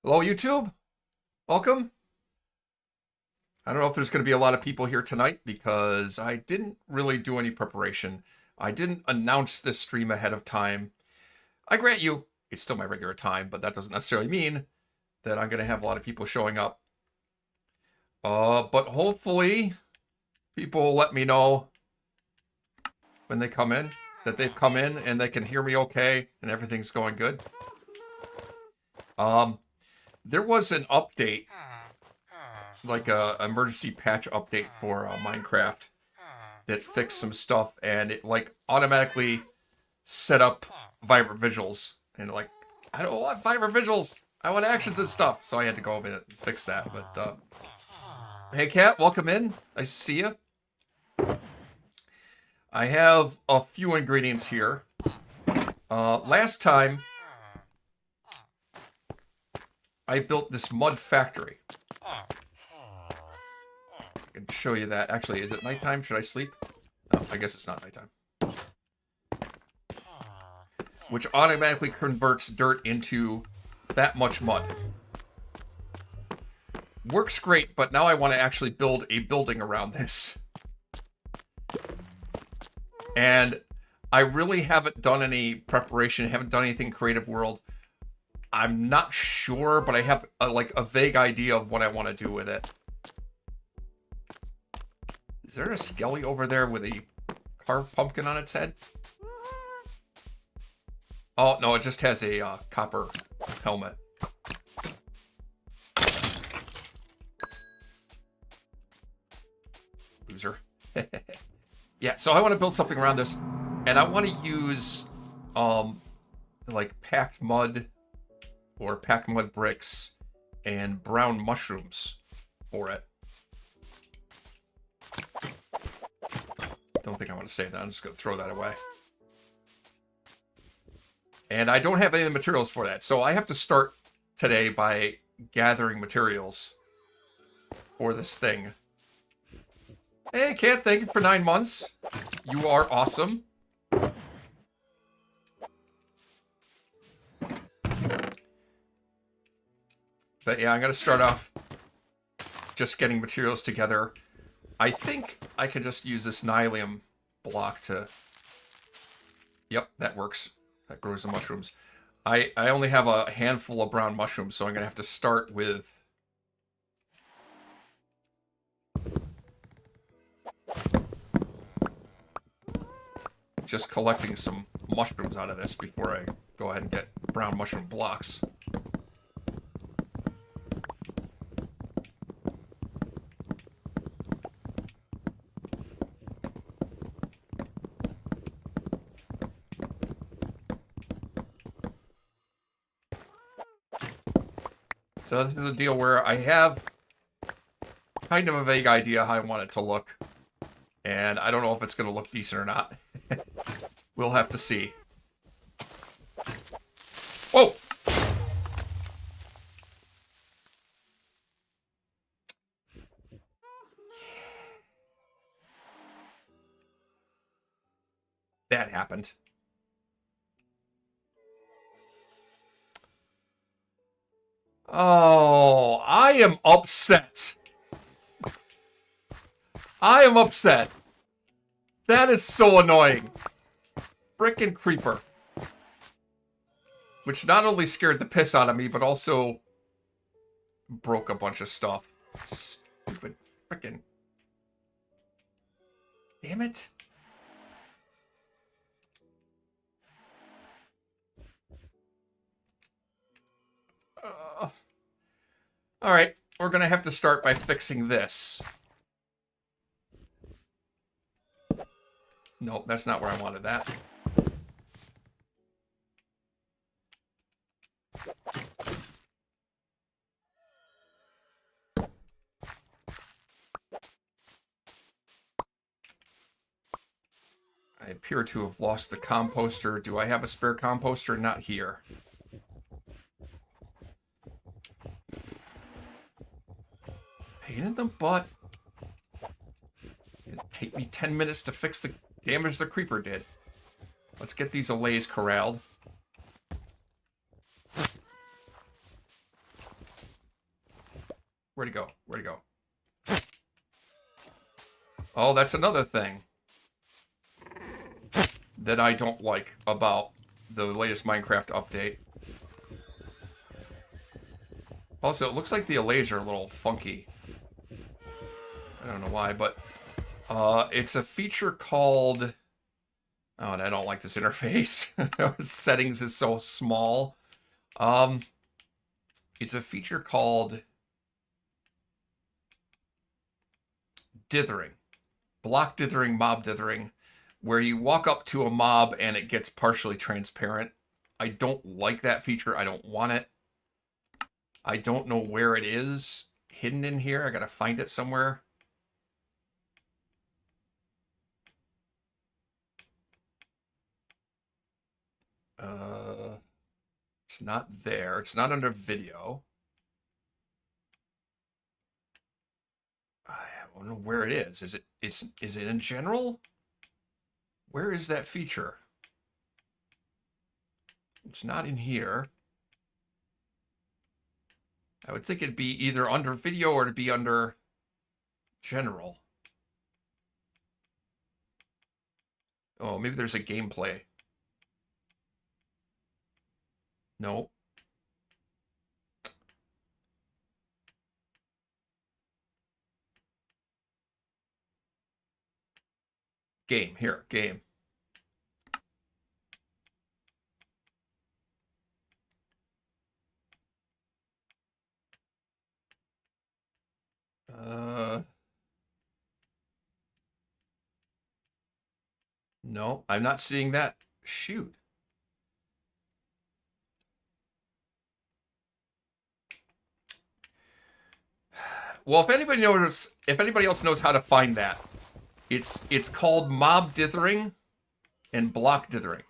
Hello, YouTube. Welcome. I don't know if there's going to be a lot of people here tonight because I didn't really do any preparation. I didn't announce this stream ahead of time. I grant you, it's still my regular time, but that doesn't necessarily mean that I'm going to have a lot of people showing up. But hopefully, people will let me know when they come in, that they've come in and they can hear me okay and everything's going good. There was an update, like a emergency patch update for Minecraft that fixed some stuff, and it like automatically set up vibrant visuals. And like, I don't want vibrant visuals. I want actions and stuff. So I had to go over and fix that. But hey, Kat, welcome in. Nice to see you. I have a few ingredients here. Last time, I built this mud factory. I can show you that. Actually, is it nighttime? Should I sleep? No, I guess it's not nighttime. Which automatically converts dirt into that much mud. Works great, but now I want to actually build a building around this. And I really haven't done any preparation, haven't done anything Creative World. I'm not sure, but I have like a vague idea of what I want to do with it. Is there a skelly over there with a carved pumpkin on its head? Oh, no, it just has a copper helmet. Loser. Yeah, so I want to build something around this, and I want to use like packed mud or packed mud bricks and brown mushrooms for it. Don't think I want to say that. I'm just going to throw that away. And I don't have any of the materials for that. So I have to start today by gathering materials for this thing. Hey, Kat, thank you for 9 months. You are awesome. But yeah, I'm going to start off just getting materials together. I think I can just use this nylium block to... Yep, that works. That grows the mushrooms. I only have a handful of brown mushrooms, so I'm going to have to start with... just collecting some mushrooms out of this before I go ahead and get brown mushroom blocks. So this is a deal where I have kind of a vague idea how I want it to look. And I don't know if it's going to look decent or not. We'll have to see. Whoa! That happened. Oh, I am upset. I am upset. That is so annoying. Frickin' creeper. Which not only scared the piss out of me, but also broke a bunch of stuff. Stupid frickin'. Damn it. Alright, we're gonna have to start by fixing this. Nope, that's not where I wanted that. I appear to have lost the composter. Do I have a spare composter? Not here. Pain in the butt. It'd take me 10 minutes to fix the damage the creeper did. Let's get these allays corralled. Where'd he go? Where'd he go? Oh, that's another thing that I don't like about the latest Minecraft update. Also, it looks like the allays are a little funky. I don't know why, but it's a feature called... Oh, and I don't like this interface. Settings is so small. It's a feature called dithering. Block dithering, mob dithering, where you walk up to a mob and it gets partially transparent. I don't like that feature. I don't want it. I don't know where it is hidden in here. I gotta find it somewhere. It's not there. It's not under video. I don't know where it is. Is it in general? Where is that feature? It's not in here. I would think it'd be either under video or to be under general. Oh, maybe there's a gameplay. No. Game, here, game. No, I'm not seeing that. Shoot. Well, if anybody else knows how to find that, it's called mob dithering and block dithering.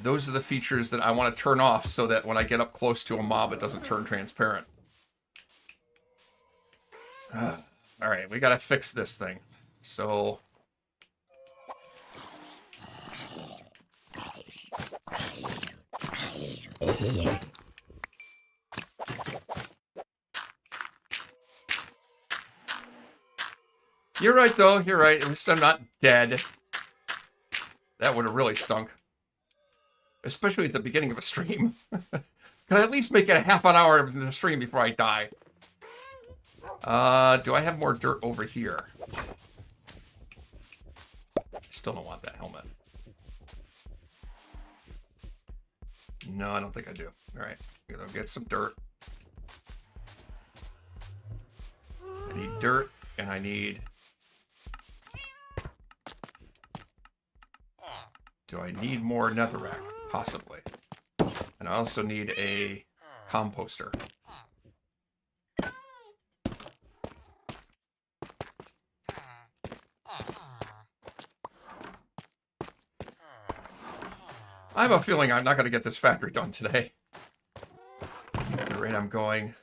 Those are the features that I want to turn off so that when I get up close to a mob, it doesn't turn transparent. All right, we got to fix this thing. So... You're right, though. You're right. At least I'm not dead. That would have really stunk. Especially at the beginning of a stream. Can I at least make it a half an hour of the stream before I die? Do I have more dirt over here? I still don't want that helmet. No, I don't think I do. Alright, I'm gonna get some dirt. I need dirt, and I need... Do I need more netherrack? Possibly. And I also need a composter. I have a feeling I'm not going to get this factory done today. At the rate I'm going.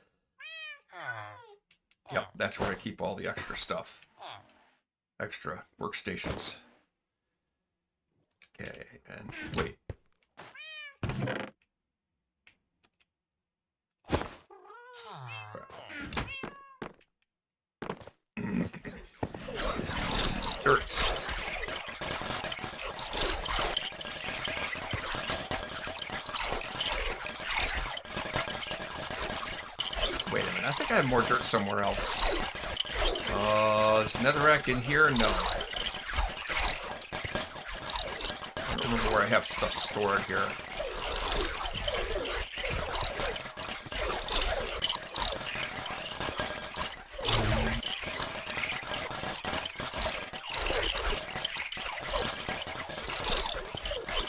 Yep, that's where I keep all the extra stuff. Extra workstations. Okay, and wait. Dirt. Wait a minute, I think I have more dirt somewhere else. Is netherrack in here? No. I don't remember where I have stuff stored here.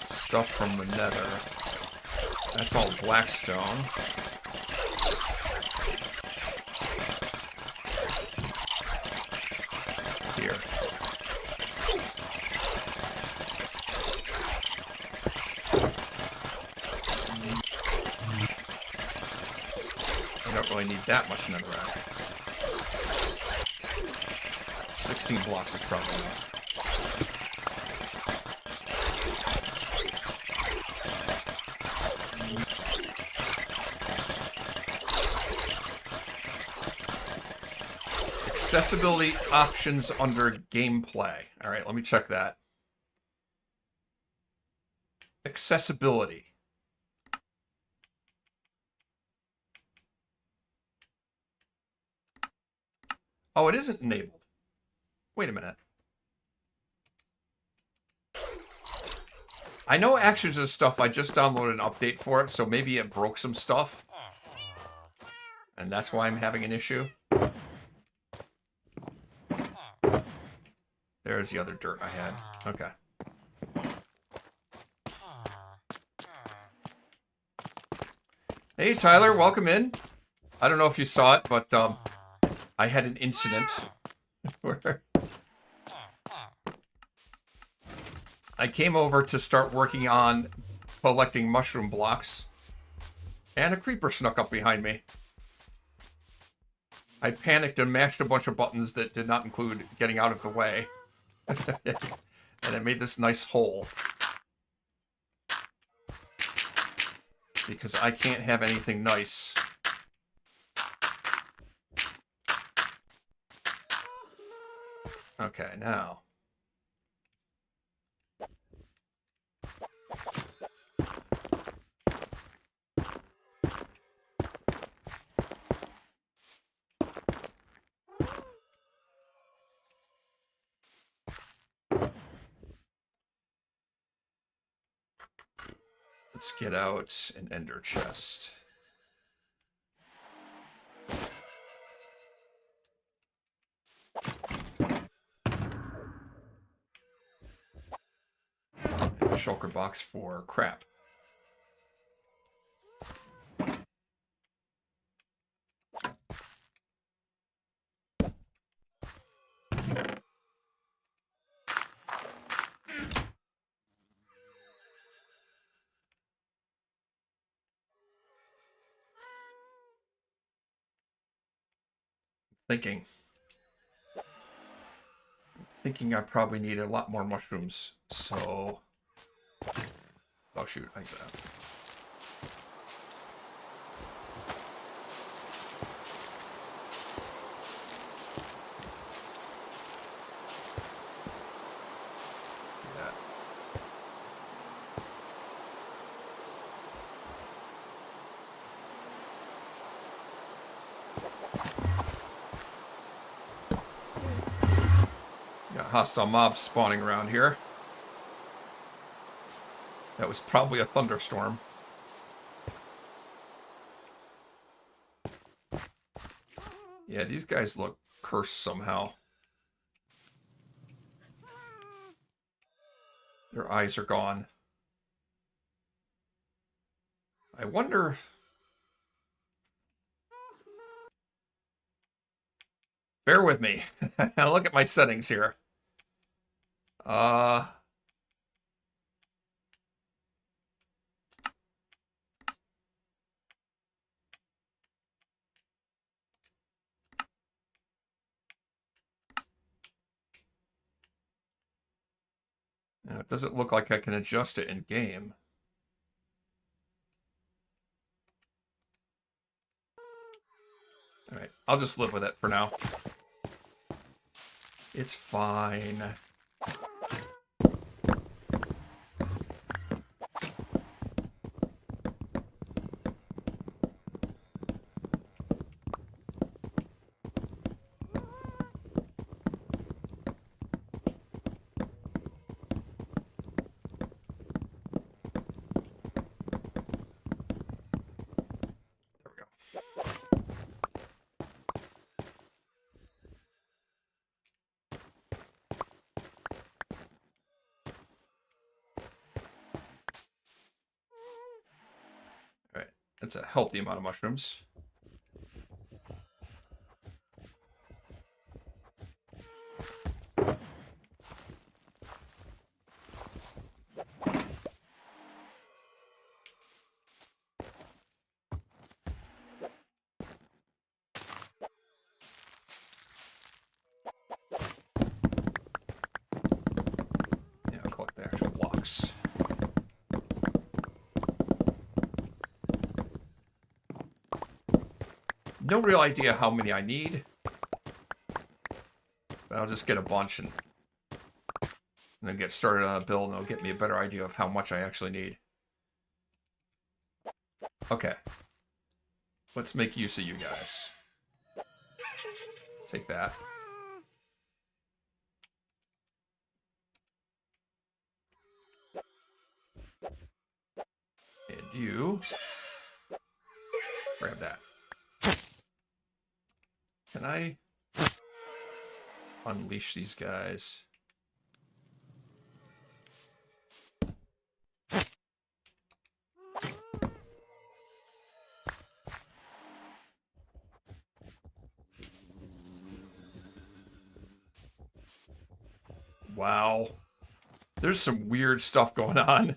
Stuff from the nether. That's all blackstone. Here. I don't really need that much netherrack. 16 blocks is probably enough. Accessibility options under gameplay. All right, let me check that. Accessibility. Oh, it isn't enabled. Wait a minute. I know actions is stuff. I just downloaded an update for it, so maybe it broke some stuff. And that's why I'm having an issue. There's the other dirt I had. Okay. Hey, Tyler, welcome in. I don't know if you saw it, but I had an incident where I came over to start working on collecting mushroom blocks, and a creeper snuck up behind me. I panicked and mashed a bunch of buttons that did not include getting out of the way. And it made this nice hole. Because I can't have anything nice. Okay, now. Let's get out an ender chest. And a shulker box for crap. Thinking I probably need a lot more mushrooms, so... Oh shoot, I got that. Hostile mobs spawning around here. That was probably a thunderstorm. Yeah, these guys look cursed somehow. Their eyes are gone. I wonder... Bear with me. Look at my settings here. Now, it doesn't look like I can adjust it in game. Alright, I'll just live with it for now. It's fine. That's a healthy amount of mushrooms. Yeah, I'll collect the actual blocks. No real idea how many I need. But I'll just get a bunch and then get started on a build, and it'll get me a better idea of how much I actually need. Okay. Let's make use of you guys. Take that. And you. Grab that. Can I unleash these guys? Wow. There's some weird stuff going on.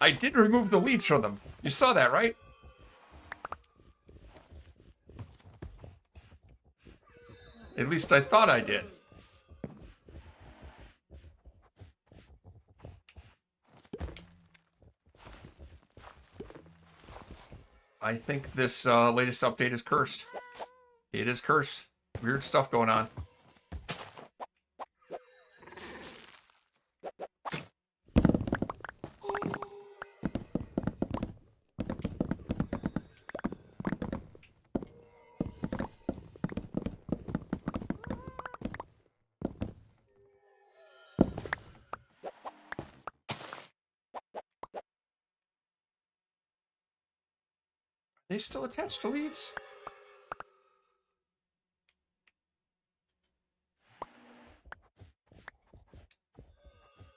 I did remove the leads from them. You saw that, right? At least I thought I did. I think this latest update is cursed. It is cursed. Weird stuff going on. Are they still attached to leads?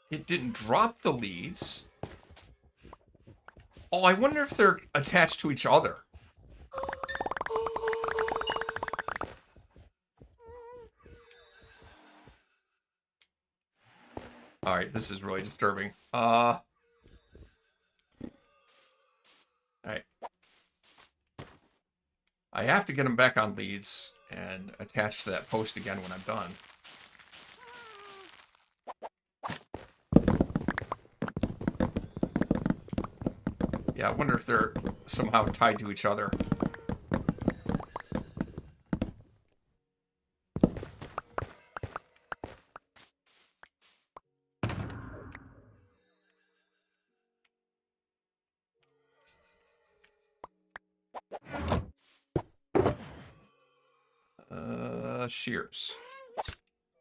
It didn't drop the leads. Oh, I wonder if they're attached to each other. Alright, this is really disturbing. Alright. I have to get them back on leads and attach to that post again when I'm done. Yeah, I wonder if they're somehow tied to each other. Shears.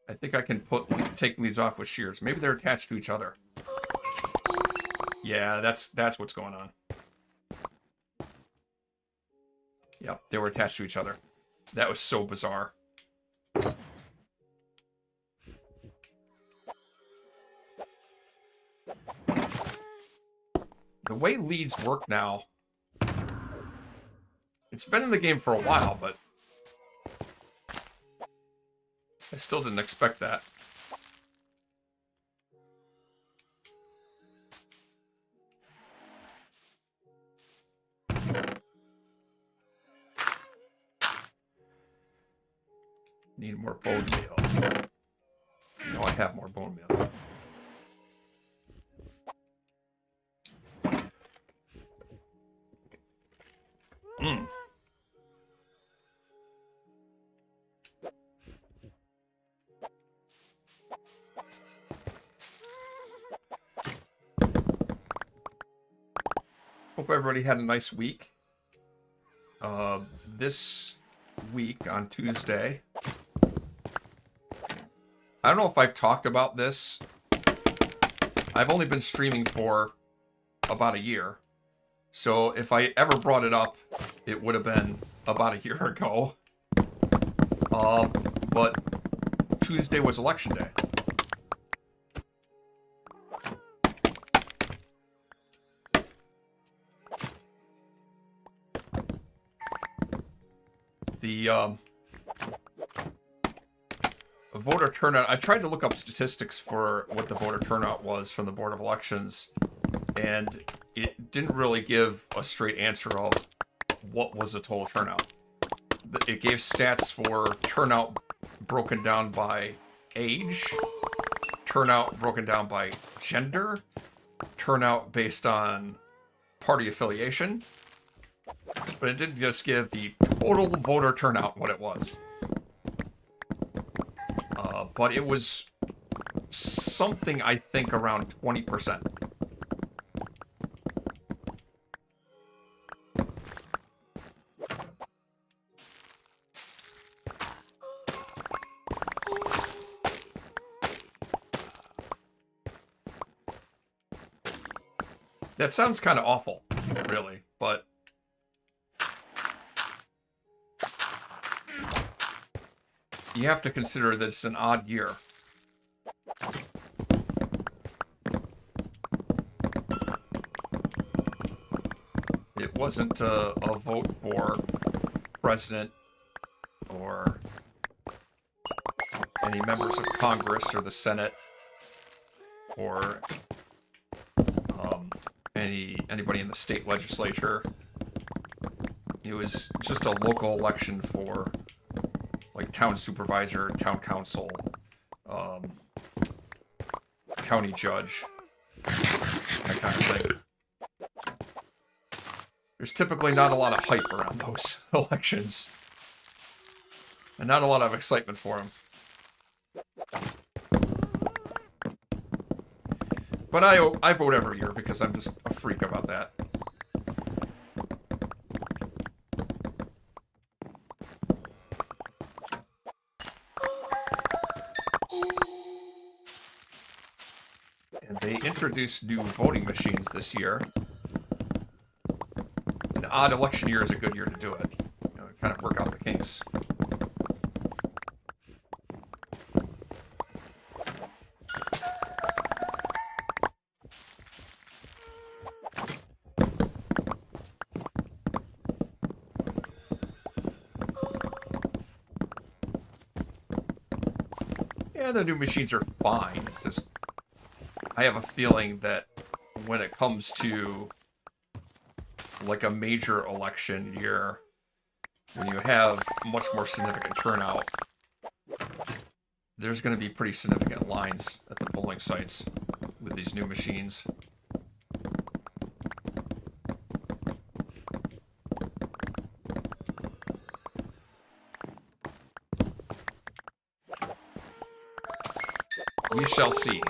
I think I can take leads off with shears. Maybe they're attached to each other. Yeah, that's what's going on. Yep, they were attached to each other. That was so bizarre. The way leads work now, it's been in the game for a while, but I still didn't expect that. Need more bone meal. No, I have more bone meal. everybody had a nice week. This week on Tuesday, I don't know if I've talked about this. I've only been streaming for about a year. So if I ever brought it up, it would have been about a year ago. But Tuesday was election day. The voter turnout, I tried to look up statistics for what the voter turnout was from the Board of Elections, and it didn't really give a straight answer of what was the total turnout. It gave stats for turnout broken down by age, turnout broken down by gender, turnout based on party affiliation, but it didn't just give the total voter turnout what it was. But it was something, I think, around 20%. That sounds kind of awful, really, but you have to consider that it's an odd year. It wasn't a vote for president or any members of Congress or the Senate or anybody in the state legislature. It was just a local election for like town supervisor, town council, county judge, that kind of thing. There's typically not a lot of hype around those elections, and not a lot of excitement for them. But I vote every year because I'm just a freak about that. And they introduced new voting machines this year. An odd election year is a good year to do it. You know, kind of work out the kinks. Yeah, the new machines are fine. Just, I have a feeling that when it comes to like a major election year, when you have much more significant turnout, there's going to be pretty significant lines at the polling sites with these new machines. We shall see.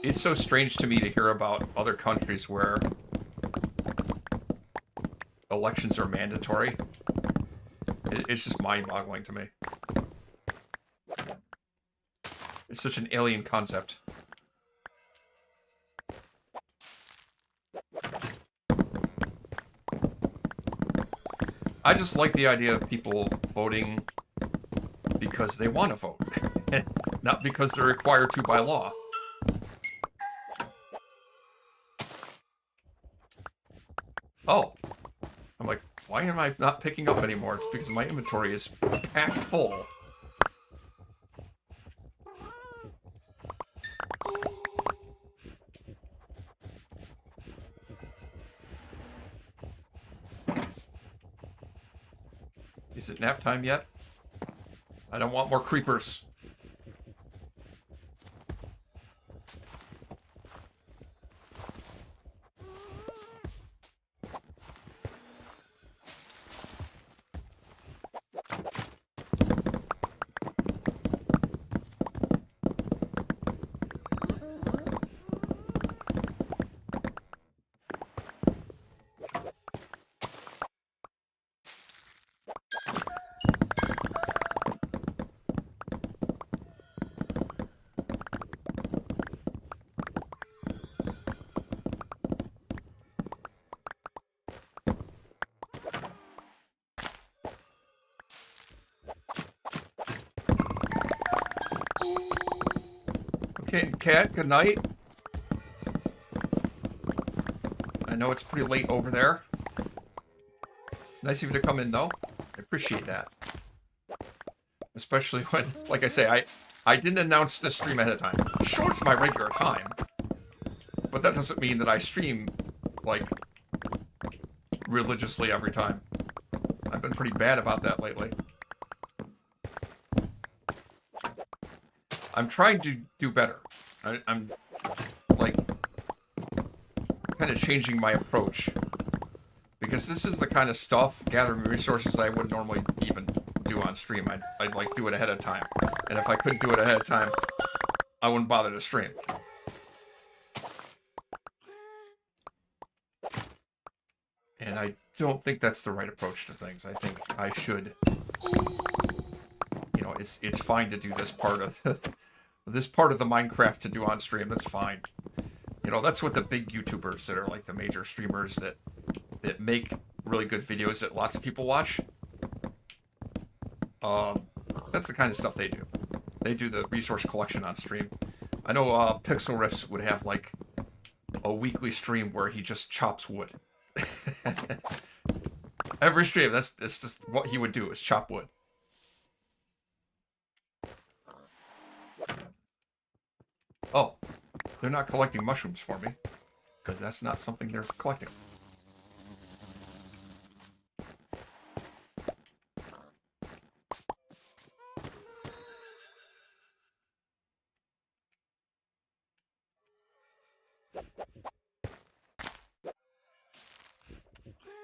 It's so strange to me to hear about other countries where elections are mandatory. It's just mind-boggling to me. It's such an alien concept. I just like the idea of people voting because they want to vote, not because they're required to by law. Oh. I'm like, why am I not picking up anymore? It's because my inventory is packed full. Is it nap time yet? I don't want more creepers. Okay, Cat, good night. I know it's pretty late over there. Nice of you to come in, though. I appreciate that. Especially when, like I say, I didn't announce the stream ahead of time. Sure, it's my regular time. But that doesn't mean that I stream, like, religiously every time. I've been pretty bad about that lately. I'm trying to do better. I'm like, kind of changing my approach. Because this is the kind of stuff, gathering resources, I wouldn't normally even do on stream. I'd like, do it ahead of time. And if I couldn't do it ahead of time, I wouldn't bother to stream. And I don't think that's the right approach to things. I think I should, you know, it's fine to do this part of the, this part of the Minecraft to do on stream. That's fine. You know, that's what the big YouTubers that are like the major streamers that make really good videos that lots of people watch. That's the kind of stuff they do. They do the resource collection on stream. I know Pixel Riffs would have like a weekly stream where he just chops wood. Every stream, that's just what he would do, is chop wood. Oh, they're not collecting mushrooms for me, because that's not something they're collecting.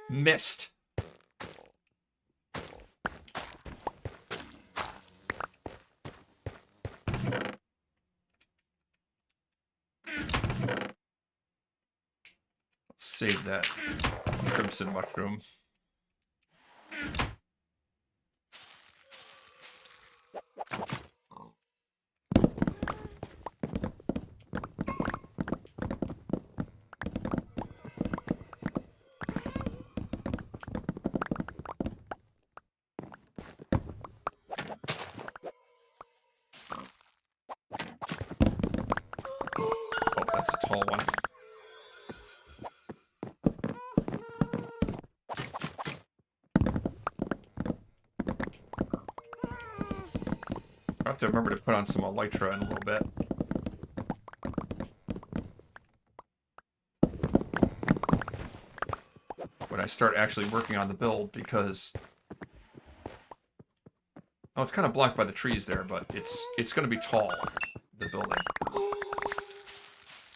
Missed. Save that crimson mushroom. Oh, that's a tall one. I have to remember to put on some elytra in a little bit. When I start actually working on the build, because oh, it's kind of blocked by the trees there, but it's going to be tall, the building.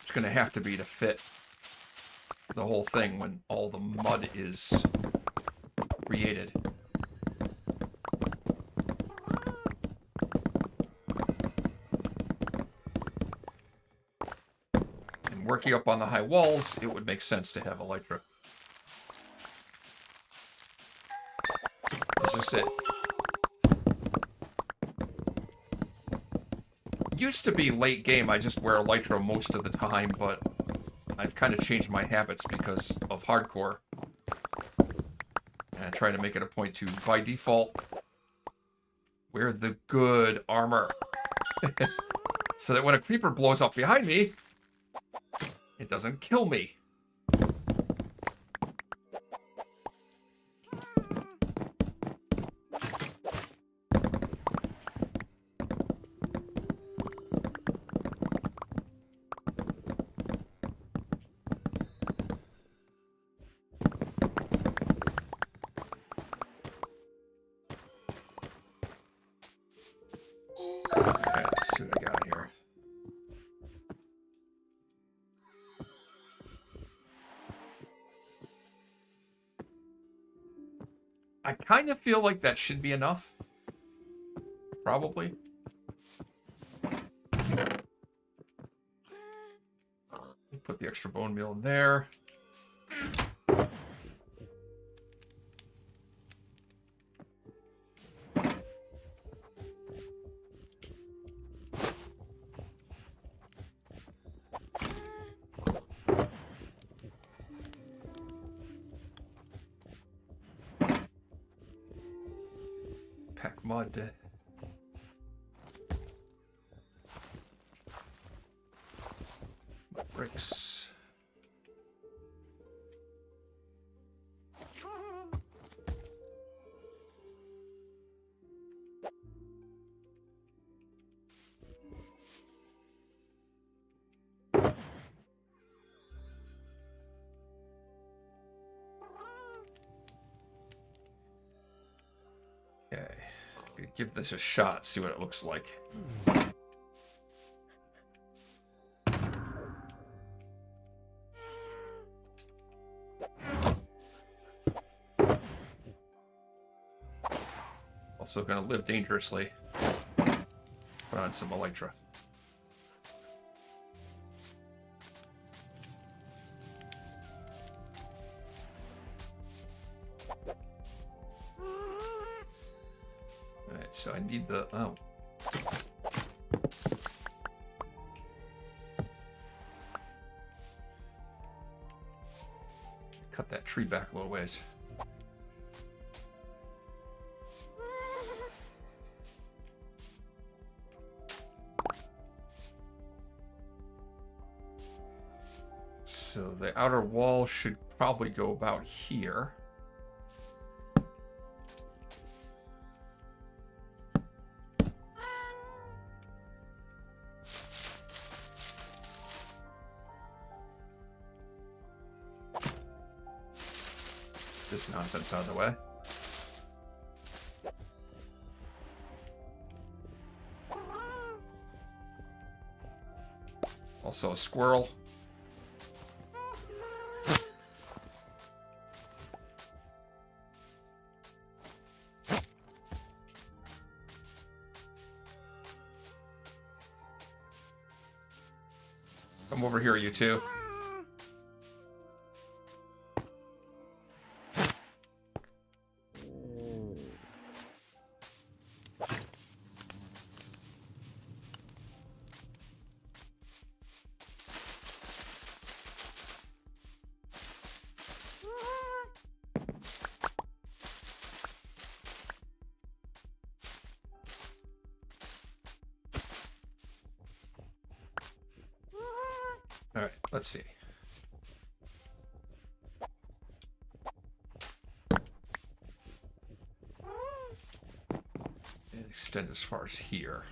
It's going to have to be to fit the whole thing when all the mud is created. And working up on the high walls, it would make sense to have elytra. That's just it. Used to be late game, I just wear elytra most of the time, but I've kind of changed my habits because of hardcore. And I try to make it a point to, by default, wear the good armor. So that when a creeper blows up behind me, it doesn't kill me. I kind of feel like that should be enough. Probably. Put the extra bone meal in there. Pack mud. Give this a shot, see what it looks like. Also gonna live dangerously. Put on some Elytra. Alright, so I need the... oh. Cut that tree back a little ways. So the outer wall should probably go about here. This nonsense out of the way. Also a squirrel. Come over here, you two. All right, let's see. And extend as far as here.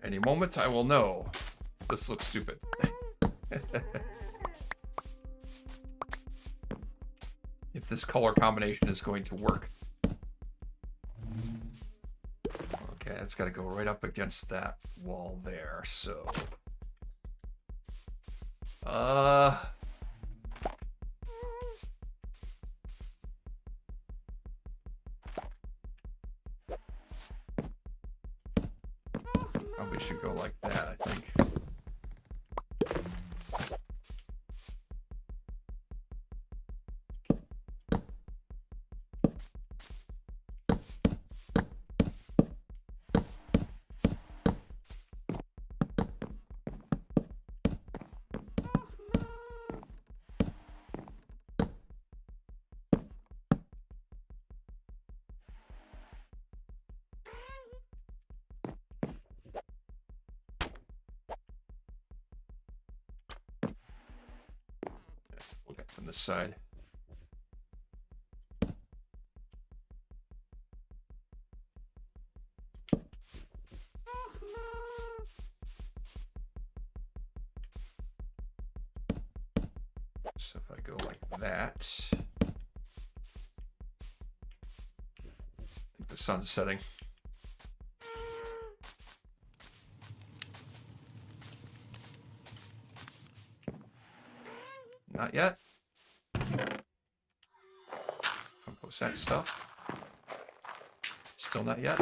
Any moment I will know. This looks stupid. If this color combination is going to work. Okay, it's got to go right up against that wall there, so... Probably should go like that, I think. Look at from this side. So if I go like that, I think the sun's setting. Not yet. Compost that stuff. Still not yet.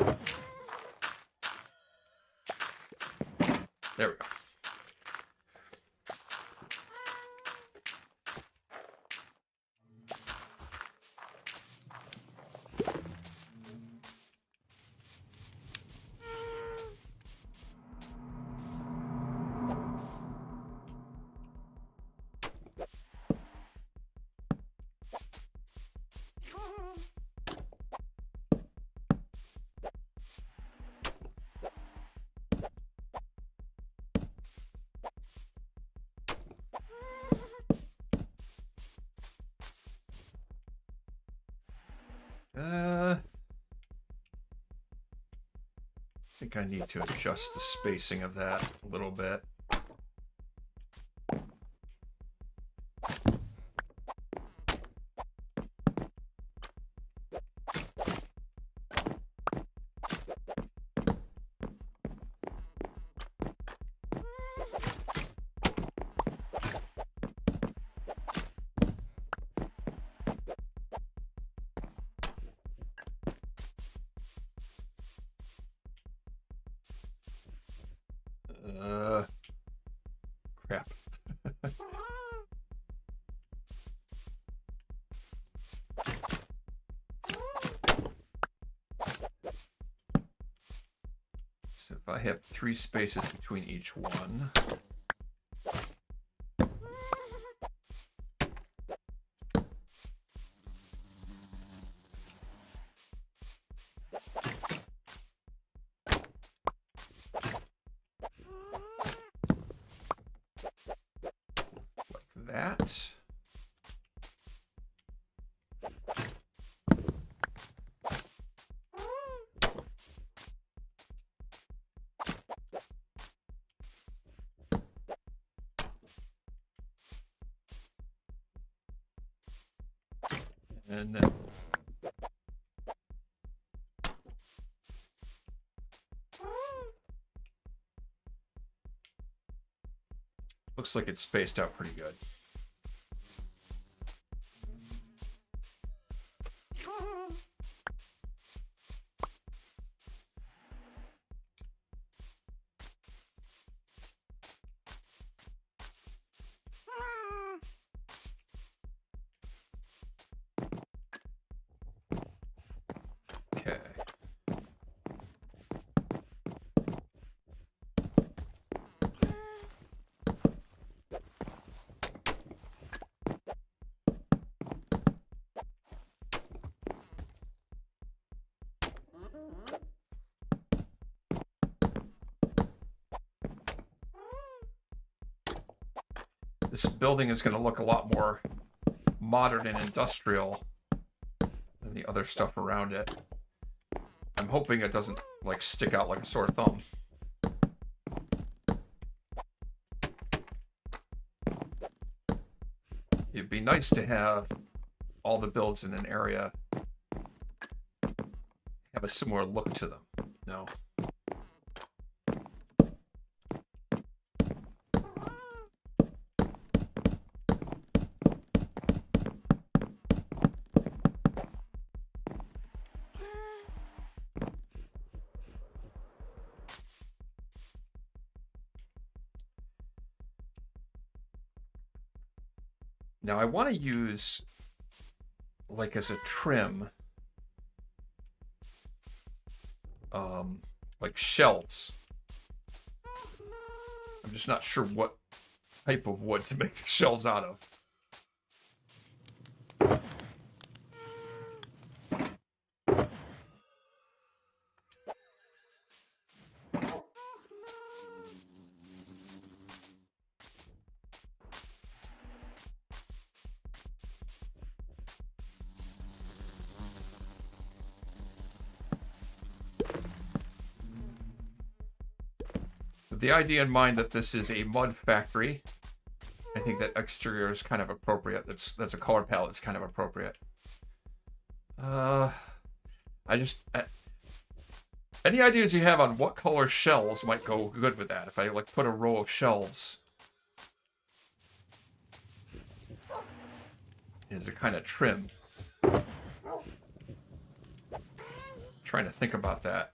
There we go. think I need to adjust the spacing of that a little bit. Crap. So if I have 3 spaces between each one. That. And looks like it's spaced out pretty good. Okay. This building is going to look a lot more modern and industrial than the other stuff around it. I'm hoping it doesn't like stick out like a sore thumb. It'd be nice to have all the builds in an area have a similar look to them. No. Now I want to use, like as a trim, like shelves. I'm just not sure what type of wood to make the shelves out of. With the idea in mind that this is a mud factory, I think that exterior is kind of appropriate. That's a color palette that's kind of appropriate. Any ideas you have on what color shelves might go good with that? If I like put a row of shelves as a kind of trim. Trying to think about that.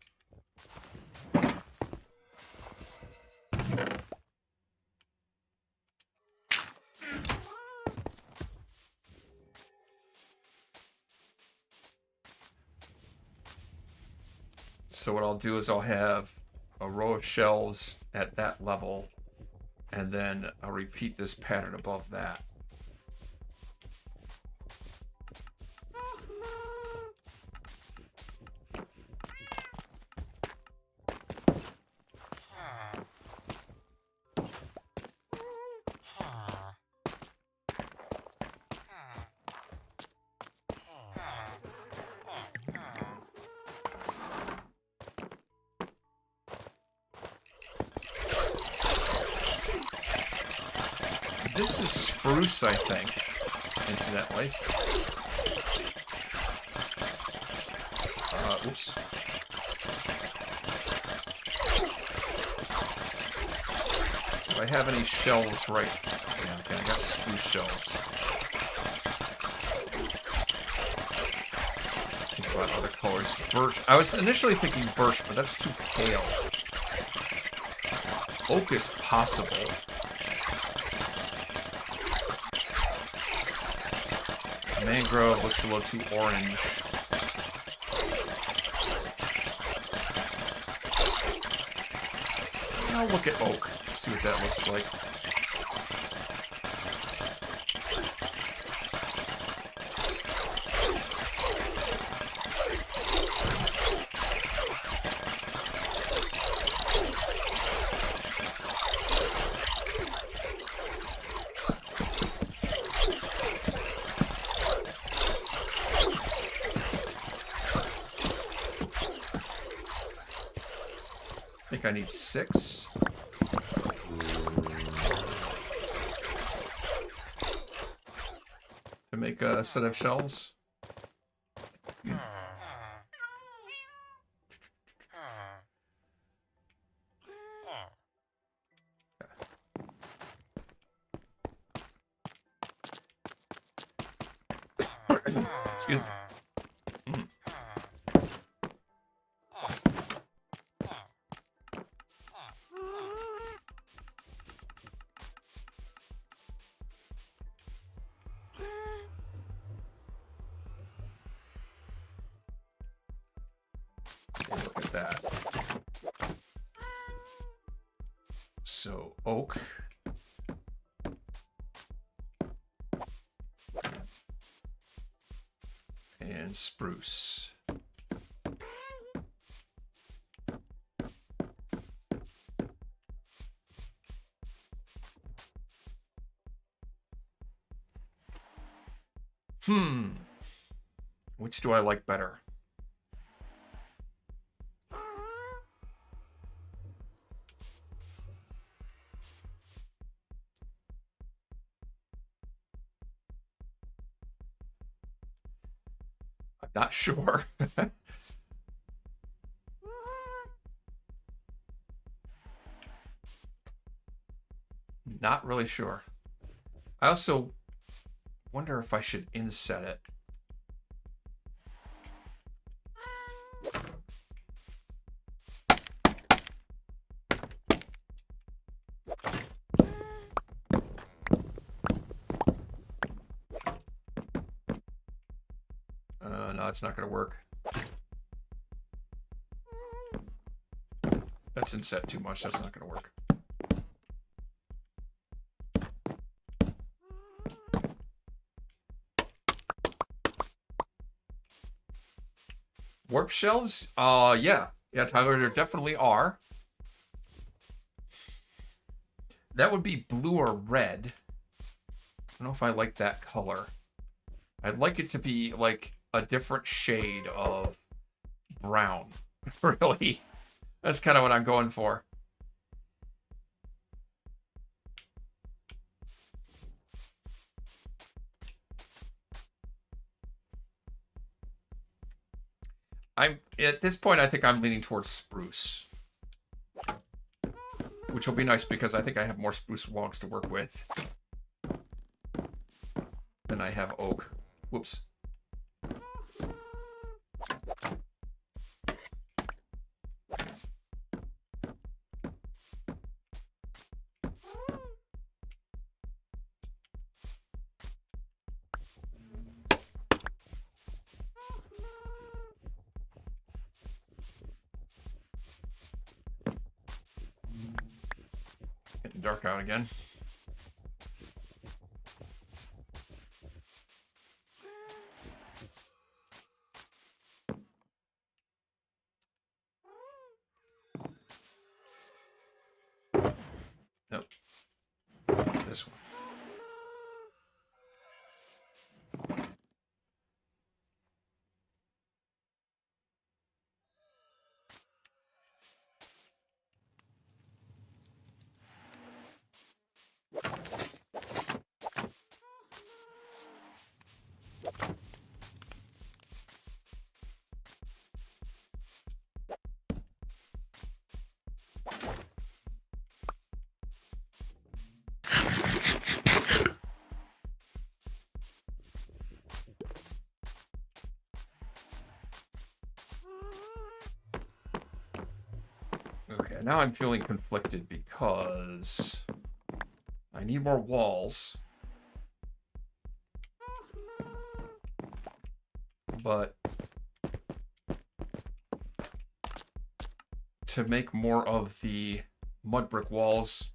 So what I'll do is I'll have a row of shelves at that level, and then I'll repeat this pattern above that. This is spruce, I think, incidentally. Oops. Do I have any shells right? Yeah, okay, I got spruce shells. Think about other colors. Birch. I was initially thinking birch, but that's too pale. Oak is possible. Mangrove looks a little too orange. I'll look at oak, see what that looks like. I think I need 6. To make a set of shells. Excuse me. Look at that. So, oak. And spruce. Which do I like better? I'm not sure. Not really sure. I also wonder if I should inset it. No, it's not going to work. That's inset too much. That's not going to work. Warp shells? Yeah. Yeah, Tyler, there definitely are. That would be blue or red. I don't know if I like that color. I'd like it to be like a different shade of brown. Really. That's kind of what I'm going for. At this point, I think I'm leaning towards spruce. Which will be nice because I think I have more spruce logs to work with than I have oak. Whoops. Getting dark out again. Nope. This one. And now I'm feeling conflicted because I need more walls. But to make more of the mud brick walls,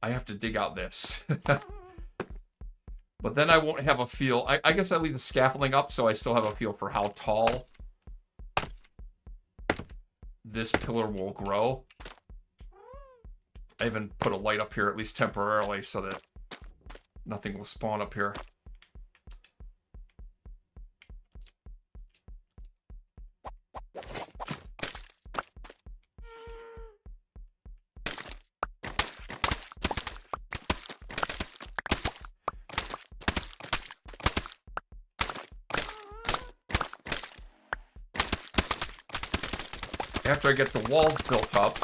I have to dig out this. But then I won't have a feel. I guess I leave the scaffolding up so I still have a feel for how tall this pillar will grow. I even put a light up here, at least temporarily, so that nothing will spawn up here. After I get the wall built up,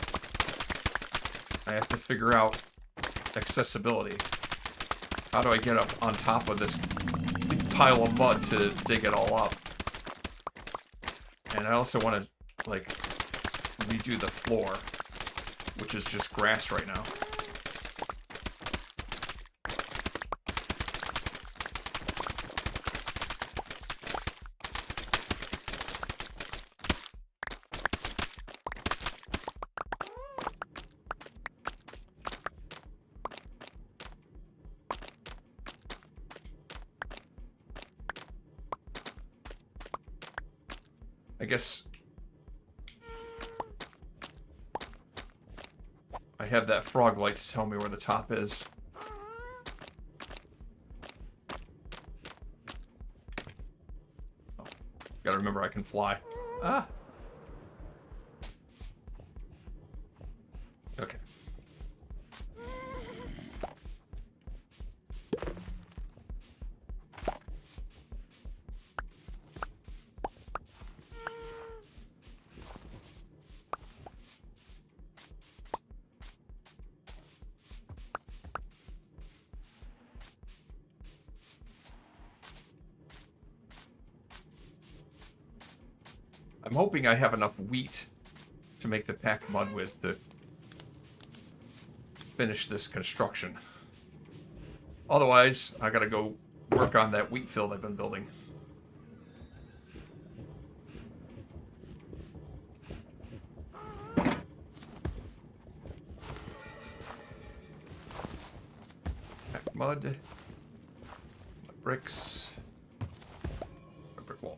I have to figure out accessibility. How do I get up on top of this big pile of mud to dig it all up? And I also want to, like, redo the floor, which is just grass right now. I guess I have that frog light to tell me where the top is. Oh, gotta remember I can fly. Ah. Okay. I'm hoping I have enough wheat to make the packed mud with to finish this construction. Otherwise, I gotta go work on that wheat field I've been building. Packed mud, bricks, a brick wall.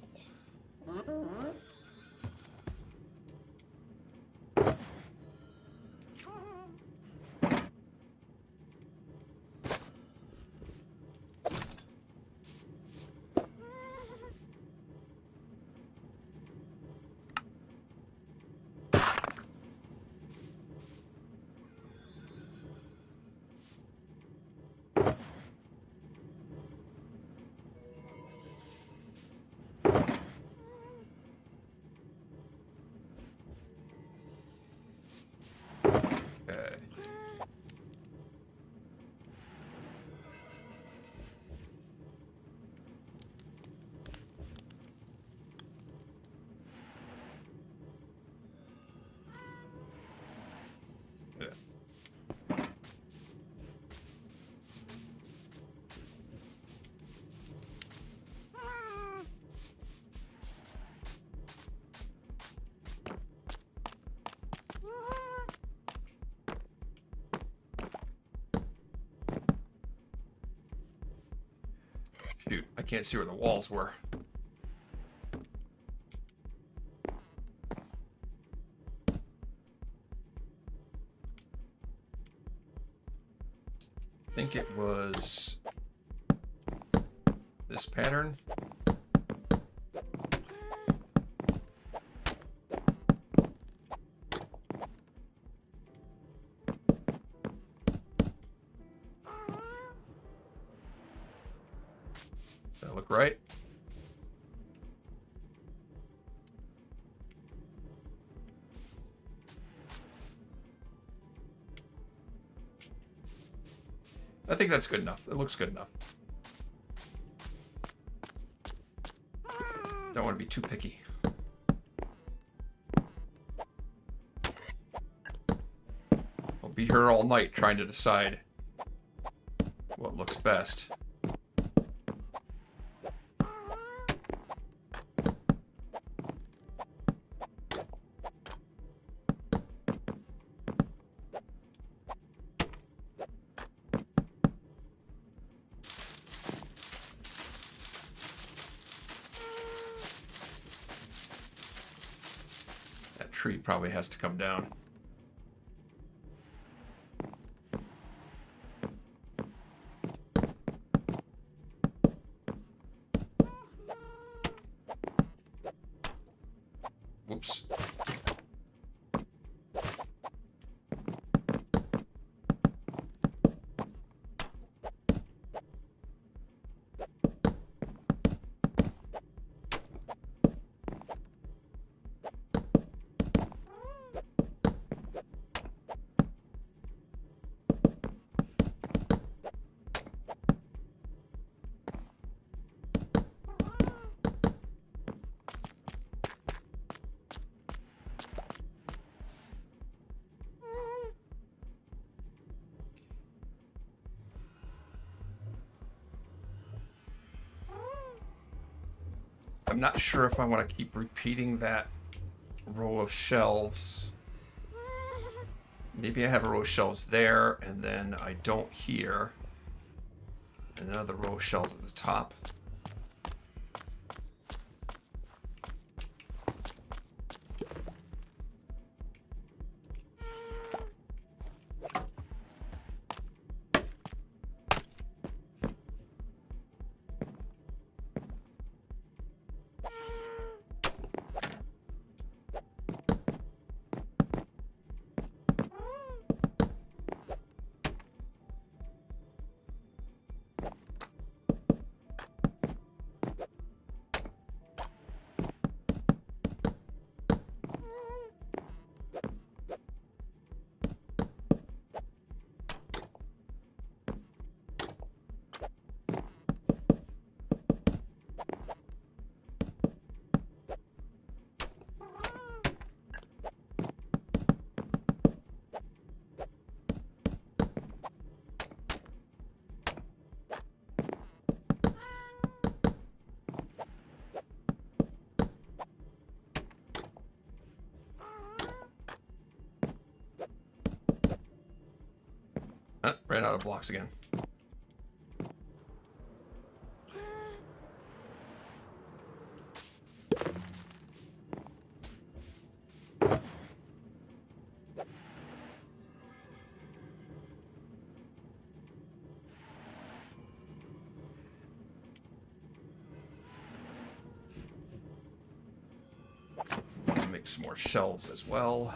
Shoot, I can't see where the walls were. I think it was this pattern. Does that look right? I think that's good enough. It looks good enough. Don't want to be too picky. be here all night trying to decide what looks best. That tree probably has to come down. Whoops. I'm not sure if I want to keep repeating that row of shelves. Maybe I have a row of shelves there, and then I don't here. And another row of shelves at the top. Ran out of blocks again. To make some more shelves as well.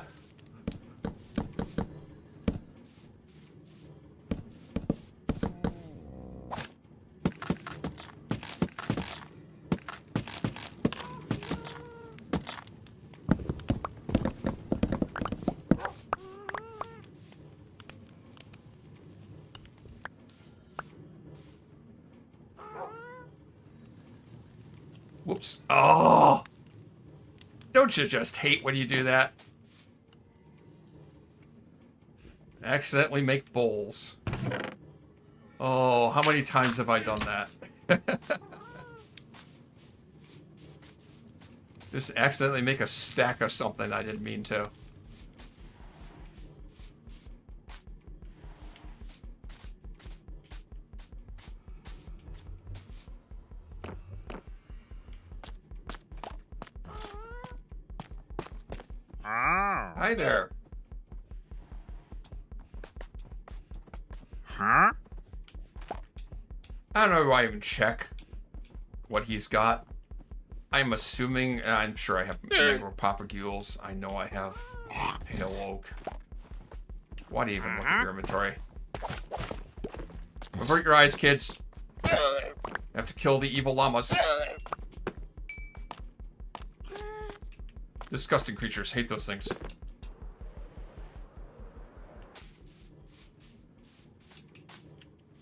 Whoops. Oh! Don't you just hate when you do that? Accidentally make bowls. Oh, how many times have I done that? Just accidentally make a stack of something I didn't mean to. Hi there. Huh? I don't know why I even check what he's got. I'm assuming, I'm sure I have mangrove papagules. I know I have pale oak. Why do you even look at your inventory? Avert your eyes, kids. You have to kill the evil llamas. Disgusting creatures. Hate those things.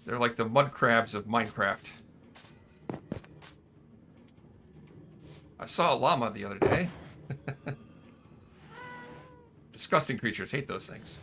They're like the mud crabs of Minecraft. I saw a llama the other day. Disgusting creatures. Hate those things.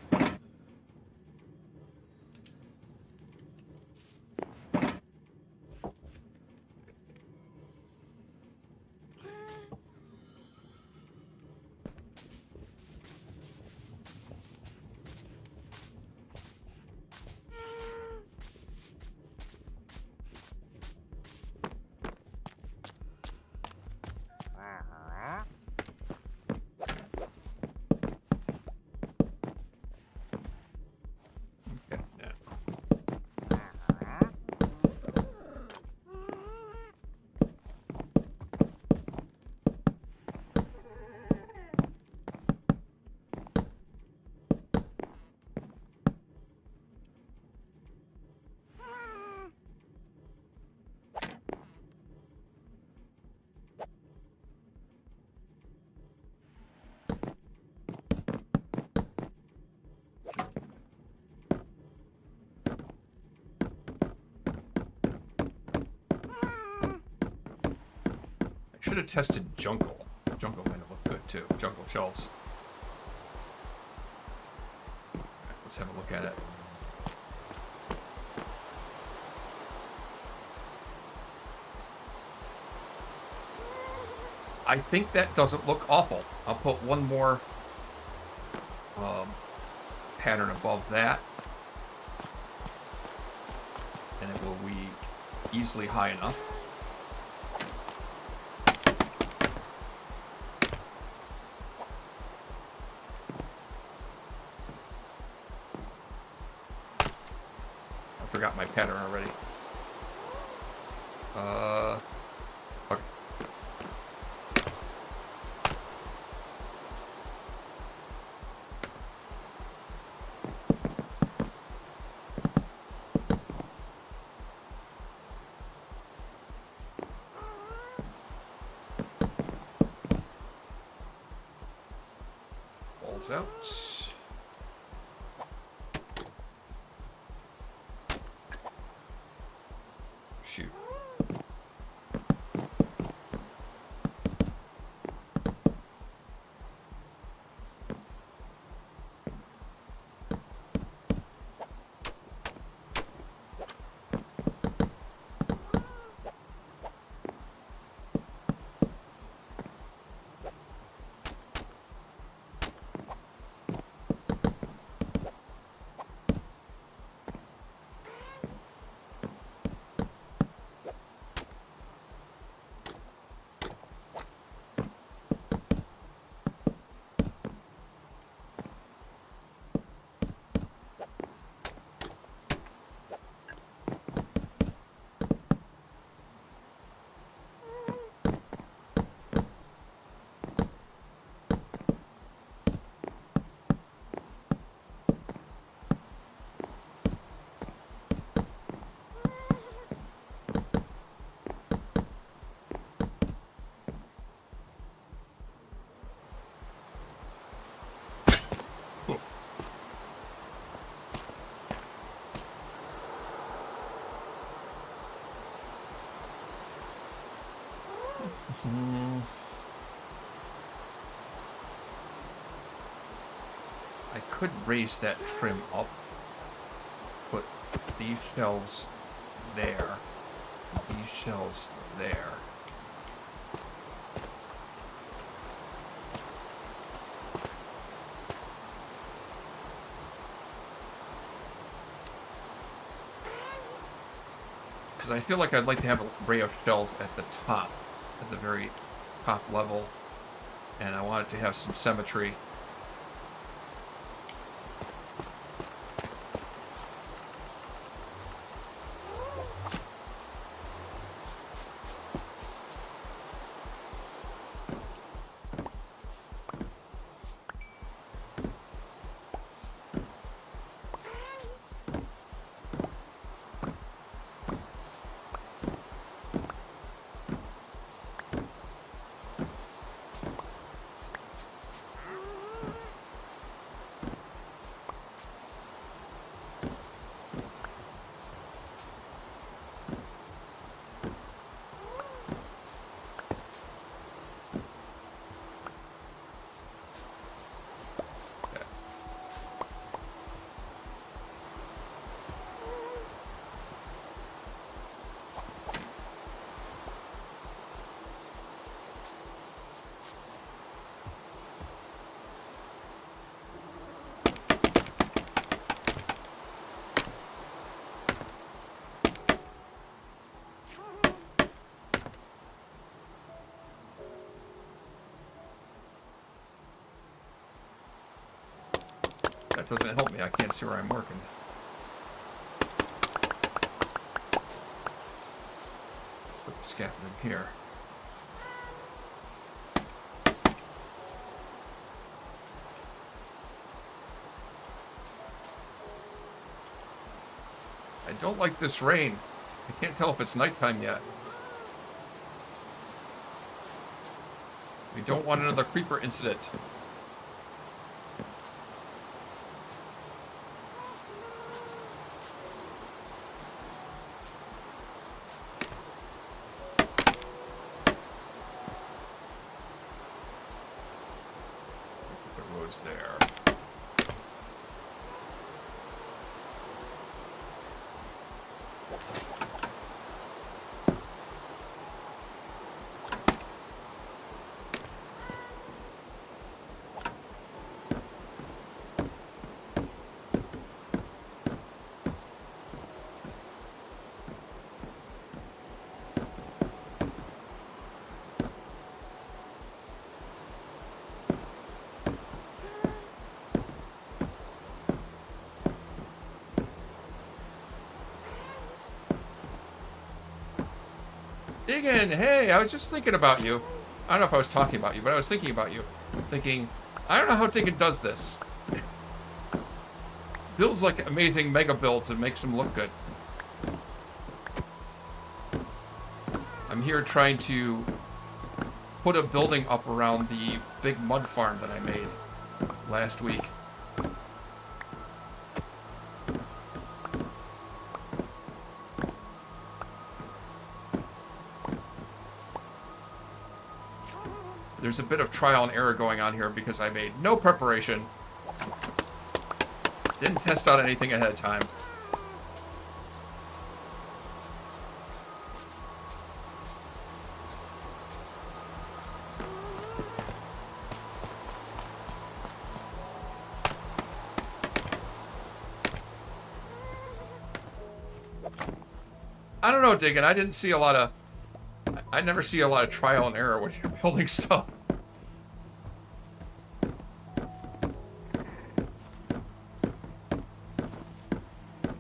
Should have tested jungle. Jungle might have looked good too. Jungle shelves. Right, let's have a look at it. I think that doesn't look awful. I'll put one more pattern above that. And it will be easily high enough. I forgot my pattern already. Okay. Balls out. Shoot. I could raise that trim up, put these shelves there, these shelves there. Because I feel like I'd like to have a array of shelves at the top, at the very top level, and I want it to have some symmetry. That doesn't help me. I can't see where I'm working. Put the scaffolding here. I don't like this rain. I can't tell if it's nighttime yet. We don't want another creeper incident. shelves there. Diggin, hey, I was just thinking about you. I don't know if I was talking about you, but I was thinking about you. Thinking, I don't know how Diggin does this. Builds like amazing mega builds and makes them look good. I'm here trying to put a building up around the big mud farm that I made last week. There's a bit of trial and error going on here because I made no preparation. Didn't test out anything ahead of time. I don't know, Diggin. I didn't see a lot of... I never see a lot of trial and error when you're building stuff.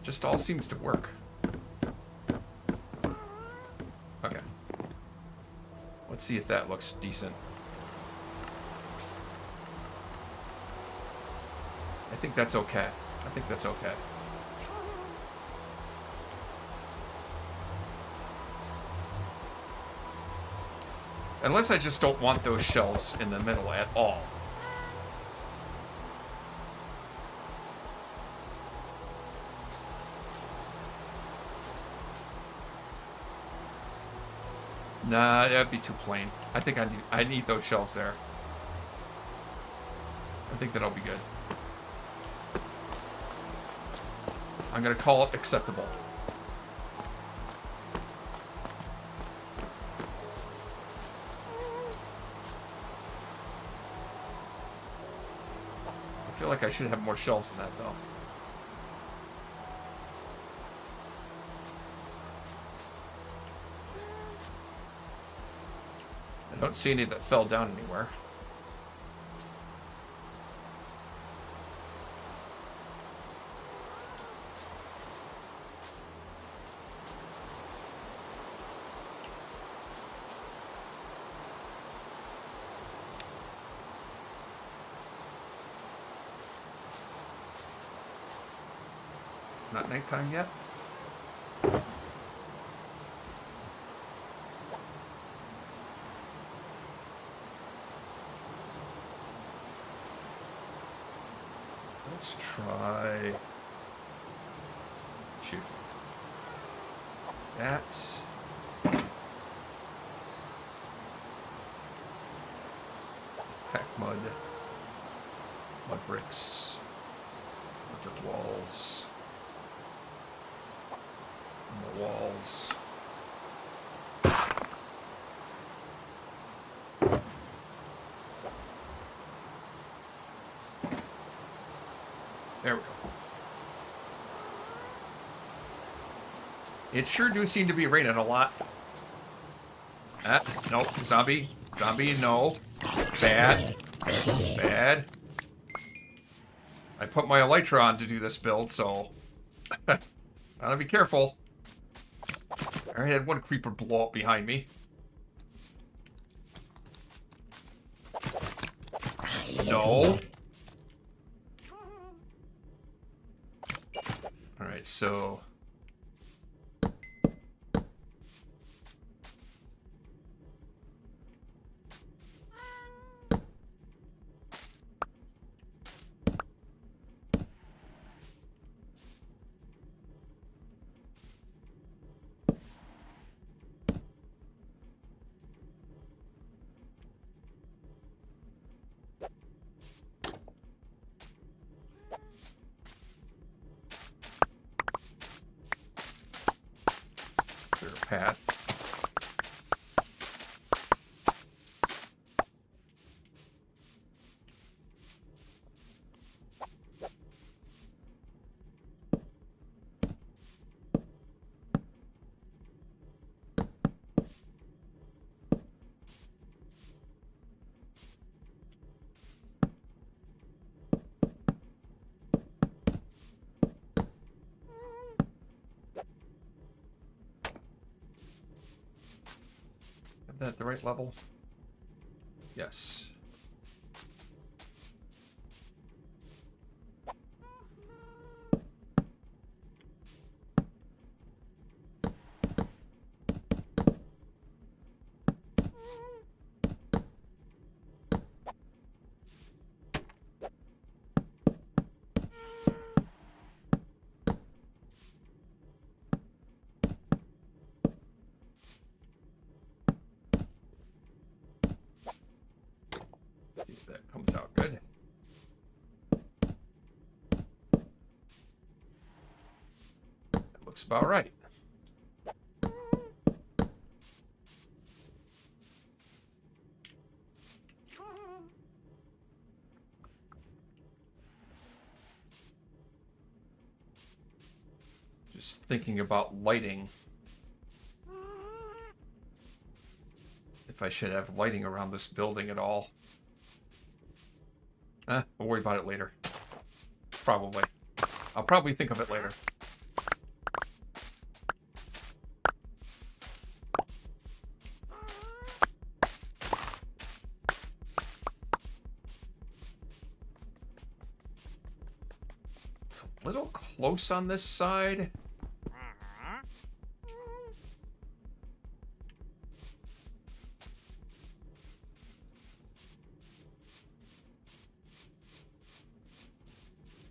Just all seems to work. Okay. Let's see if that looks decent. I think that's okay. I think that's okay. Unless I just don't want those shelves in the middle at all. Nah, that'd be too plain. I think I need those shelves there. I think that'll be good. I'm gonna call it acceptable. I feel like I should have more shelves than that, though. I don't see any that fell down anywhere. Not nighttime yet. Let's try... Shoot. That. Pack mud. Mud bricks. Mud brick walls. More walls. There we go. It sure do seem to be raining a lot. Nope. Zombie. Zombie, no. Bad. Bad. I put my elytra on to do this build, so... Gotta be careful. I already had one creeper blow up behind me. No. Alright, so... pad. Have that at the right level? Yes. See if that comes out good. That looks about right. Just thinking about lighting. If I should have lighting around this building at all. We'll worry about it later. Probably. I'll probably think of it later. It's a little close on this side.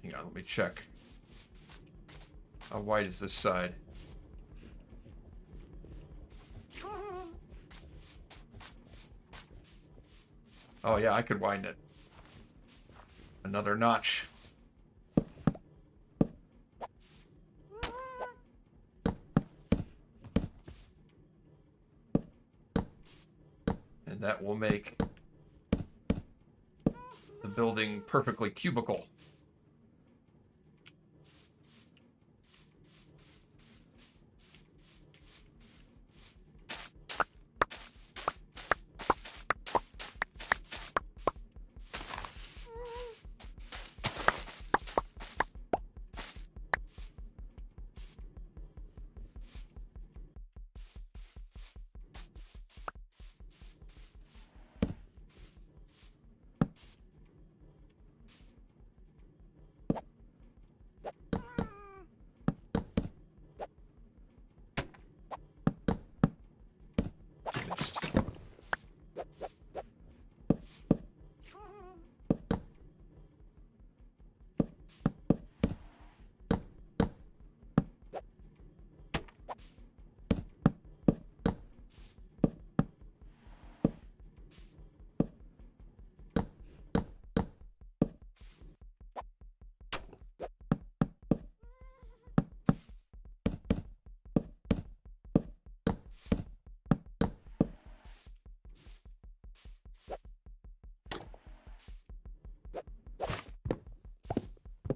Hang on, let me check. How wide is this side? Oh yeah, I could widen it. Another notch. And that will make the building perfectly cubical.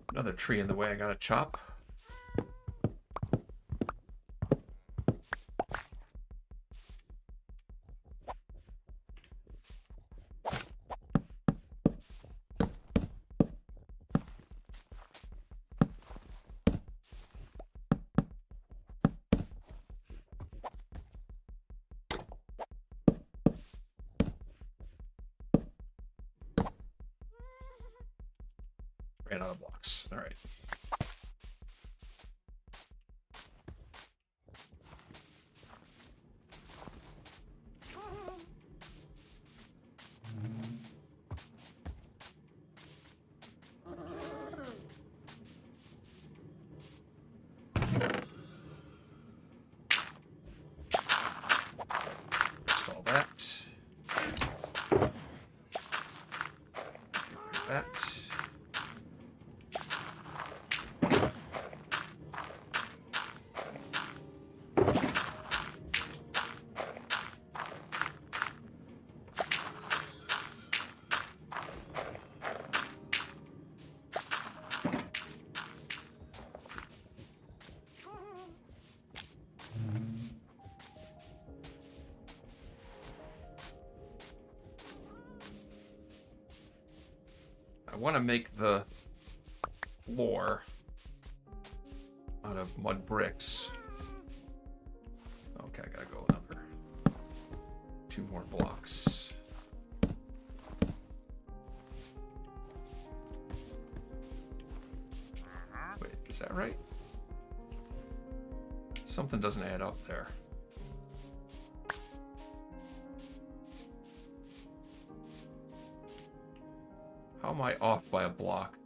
Another tree in the way I gotta chop. Ran out of blocks. All right. Install that. That. want to make the floor out of mud bricks. Okay, I gotta go another 2 more blocks. Wait, is that right? Something doesn't add up there. How am I off by a block?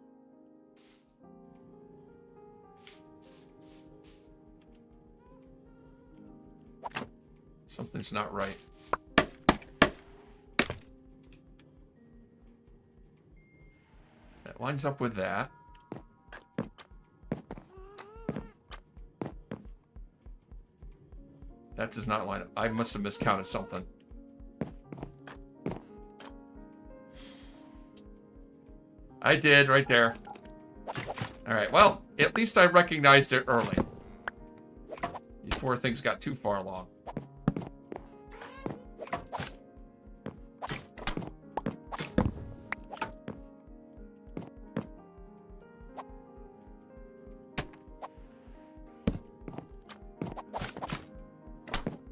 Something's not right. That lines up with that. That does not line up. I must have miscounted something. I did, right there. Alright, well, at least I recognized it early. Before things got too far along.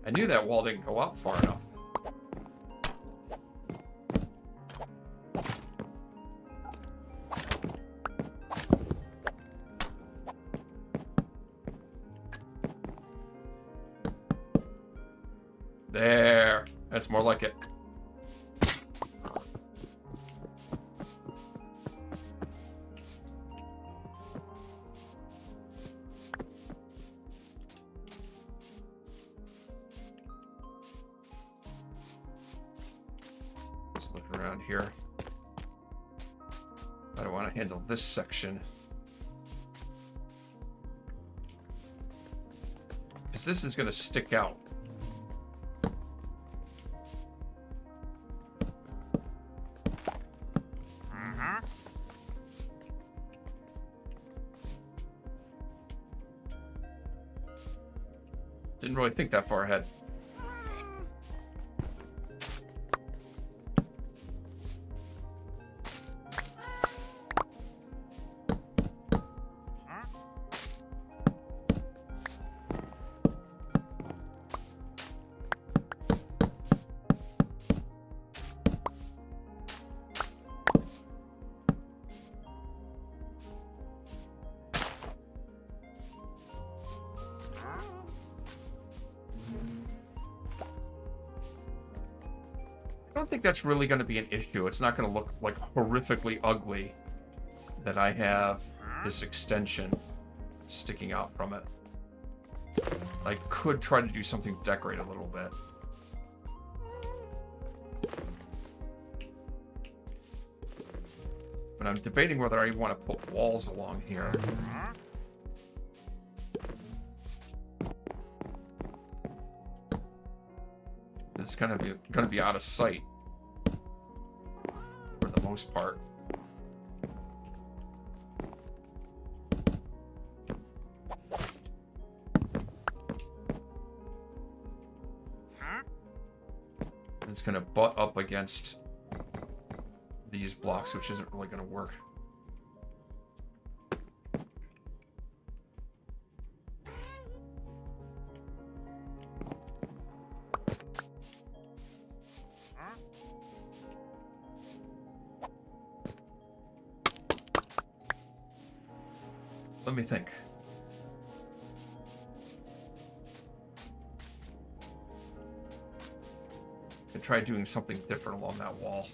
I knew that wall didn't go up far enough. There. That's more like it. Let's look around here. I don't want to handle this section. Because this is going to stick out. Didn't really think that far ahead. I don't think that's really going to be an issue. It's not going to look like horrifically ugly that I have this extension sticking out from it. I could try to do something to decorate a little bit. But I'm debating whether I even want to put walls along here. It's kind of going to be out of sight for the most part. It's going to butt up against these blocks, which isn't really going to work. Let me think. I could try doing something different along that wall.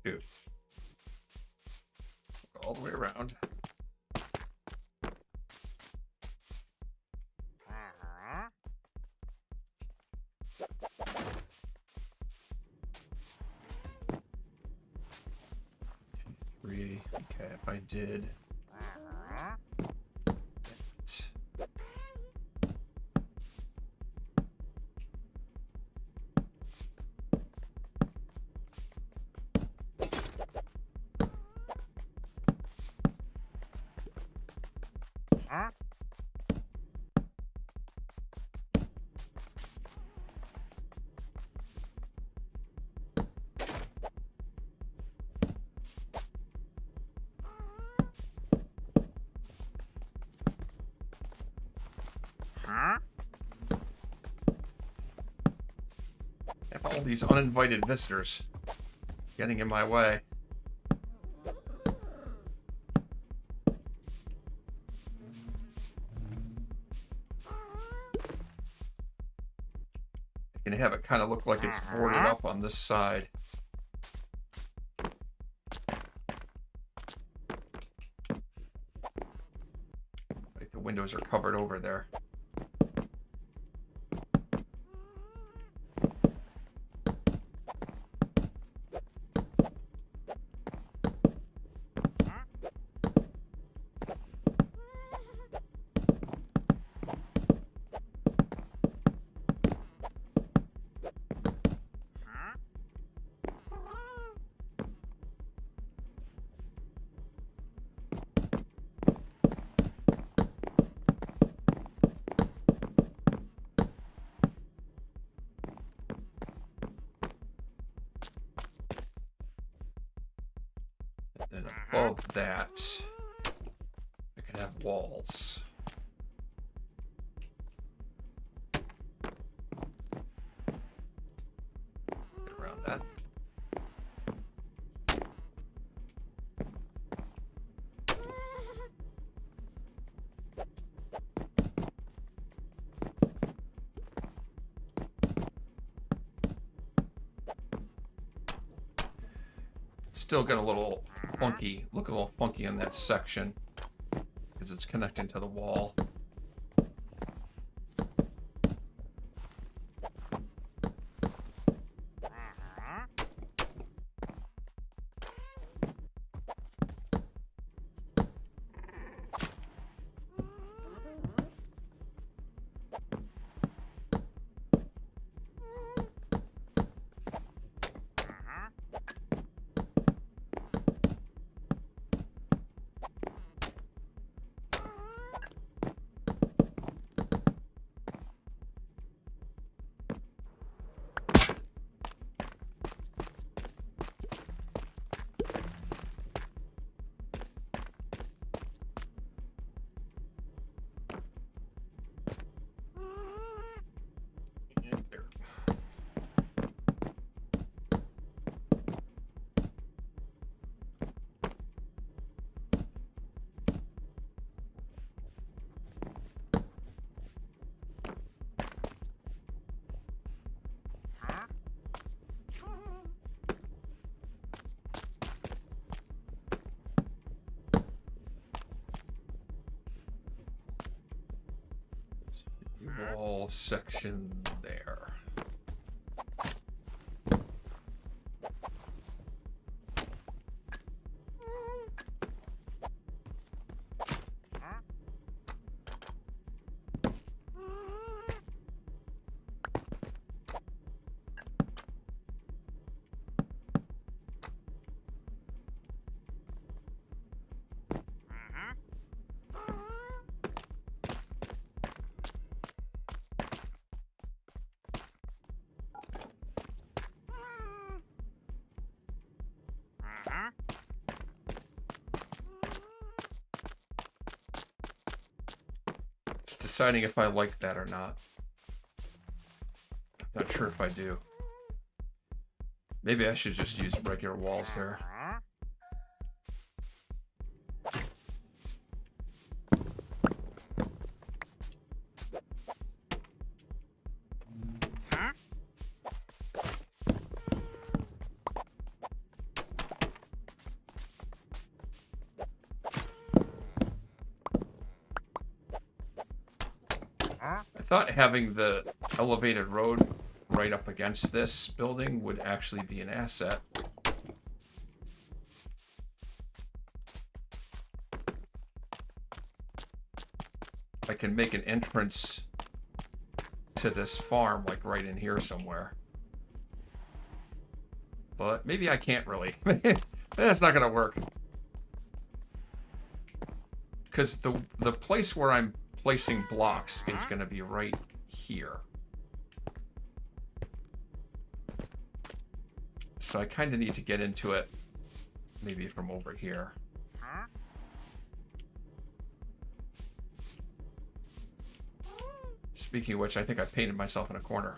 Dude. All the way around. 3. Okay, if I did... Have all these uninvited visitors getting in my way. I can have it kind of look like it's boarded up on this side. Like the windows are covered over there. Then above that, I could have walls. Get around that. Still got a little funky, look a little funky in that section because it's connecting to the wall. Wall section there. Just deciding if I like that or not. I'm not sure if I do. Maybe I should just use regular walls there. I thought having the elevated road right up against this building would actually be an asset. can make an entrance to this farm, like right in here somewhere. But maybe I can't really. That's not gonna work. Because the place where I'm placing blocks is gonna be right here. So I kind of need to get into it maybe from over here. Speaking of which, I think I painted myself in a corner.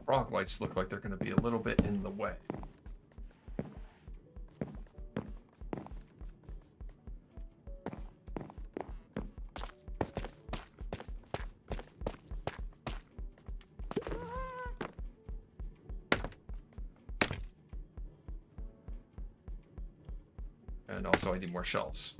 Frog lights look like they're going to be a little bit in the way. And also I need more shelves.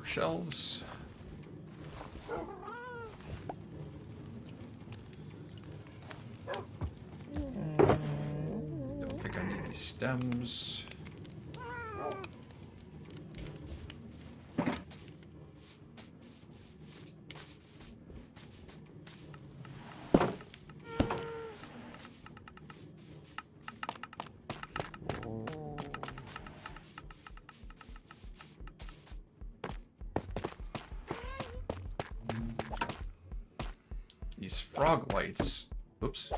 Shelves. Don't think I need any stems. These frog lights, oops,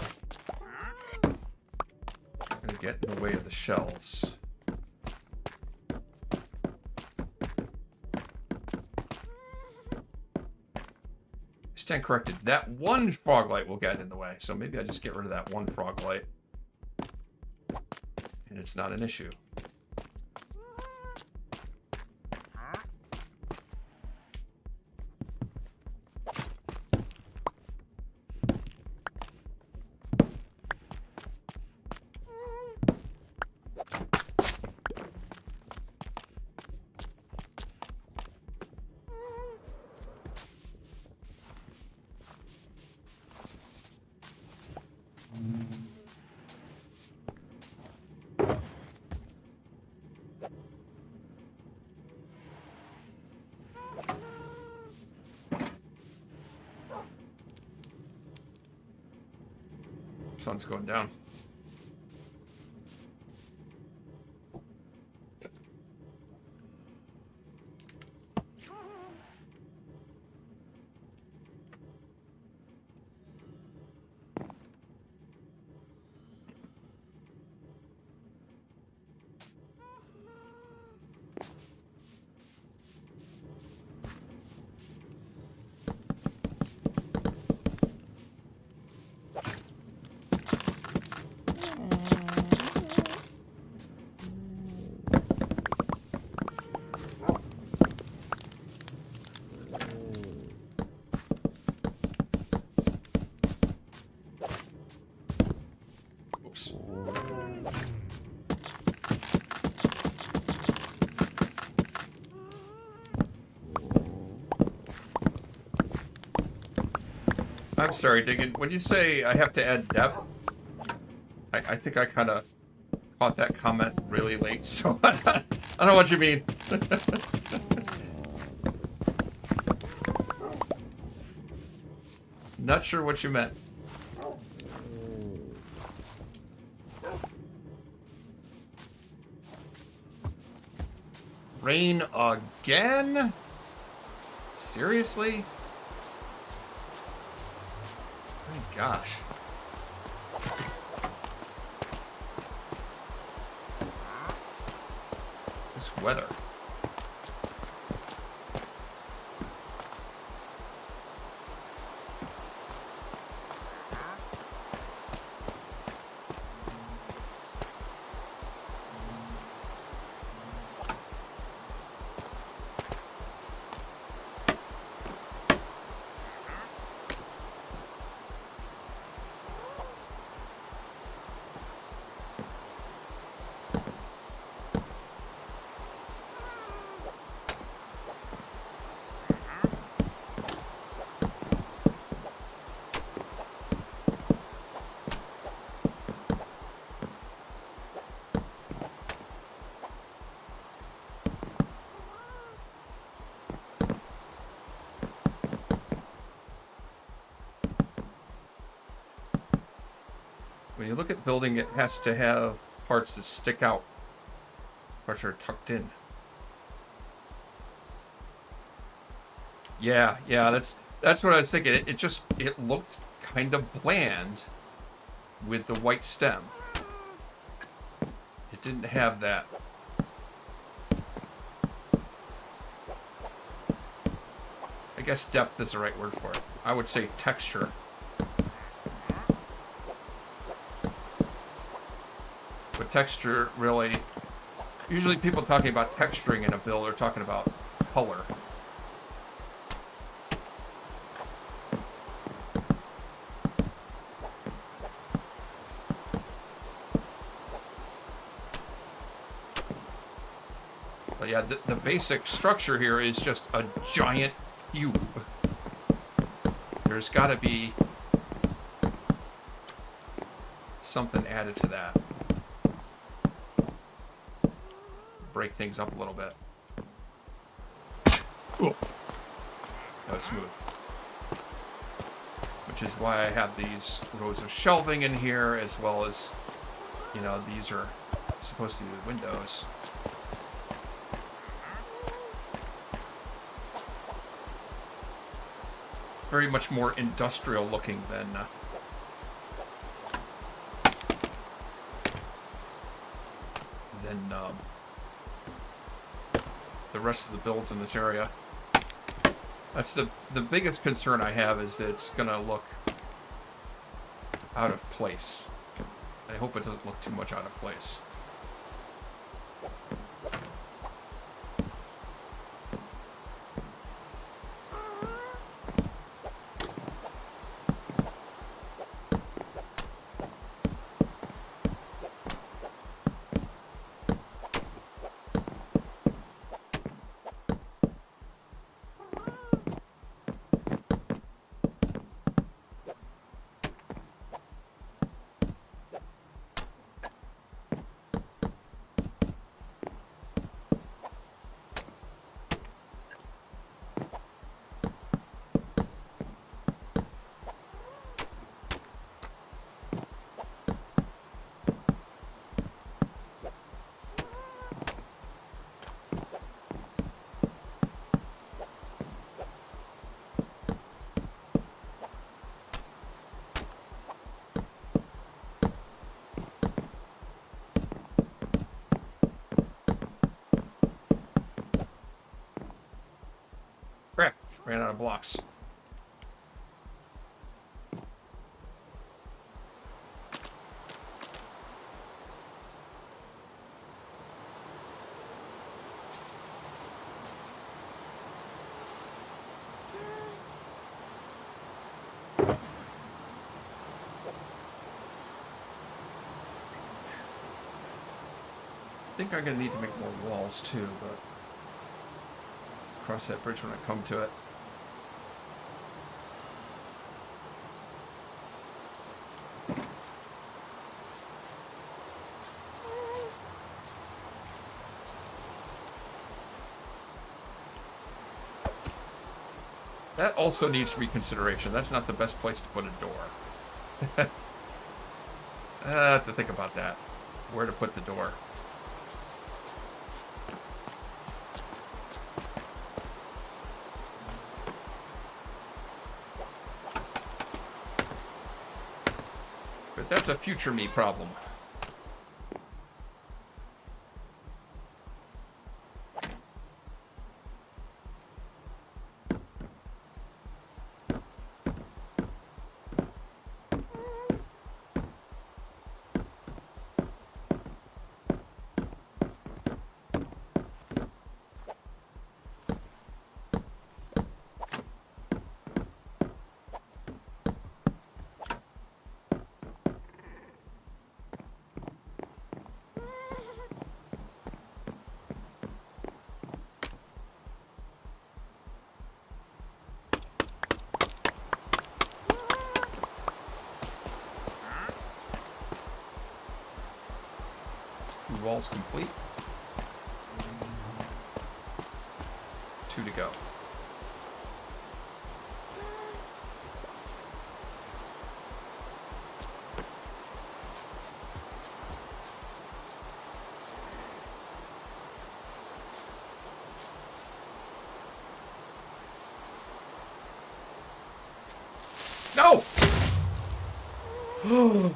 are gonna get in the way of the shelves. Stand corrected. That one frog light will get in the way, so maybe I just get rid of that one frog light, and it's not an issue. Sun's going down. I'm sorry, Diggin. When you say I have to add depth, I think I kind of caught that comment really late, so I don't know what you mean. Not sure what you meant. Rain again? Seriously? My gosh. This weather. When you look at building, it has to have parts that stick out. Parts are tucked in. Yeah, that's what I was thinking. It looked kind of bland with the white stem. It didn't have that. I guess depth is the right word for it. I would say texture. But texture really... Usually people talking about texturing in a build are talking about color. But yeah, the basic structure here is just a giant cube. There's got to be something added to that. Break things up a little bit. Ooh. That was smooth. Which is why I have these rows of shelving in here, as well as, you know, these are supposed to be the windows. Very much more industrial looking than the rest of the builds in this area. That's the biggest concern I have, is that it's gonna look out of place. I hope it doesn't look too much out of place. Crap, ran out of blocks. I think I'm going to need to make more walls too, but cross that bridge when I come to it. That also needs reconsideration. That's not the best place to put a door. I have to think about that. Where to put the door. But that's a future me problem. Walls complete. 2 to go. No! Oh!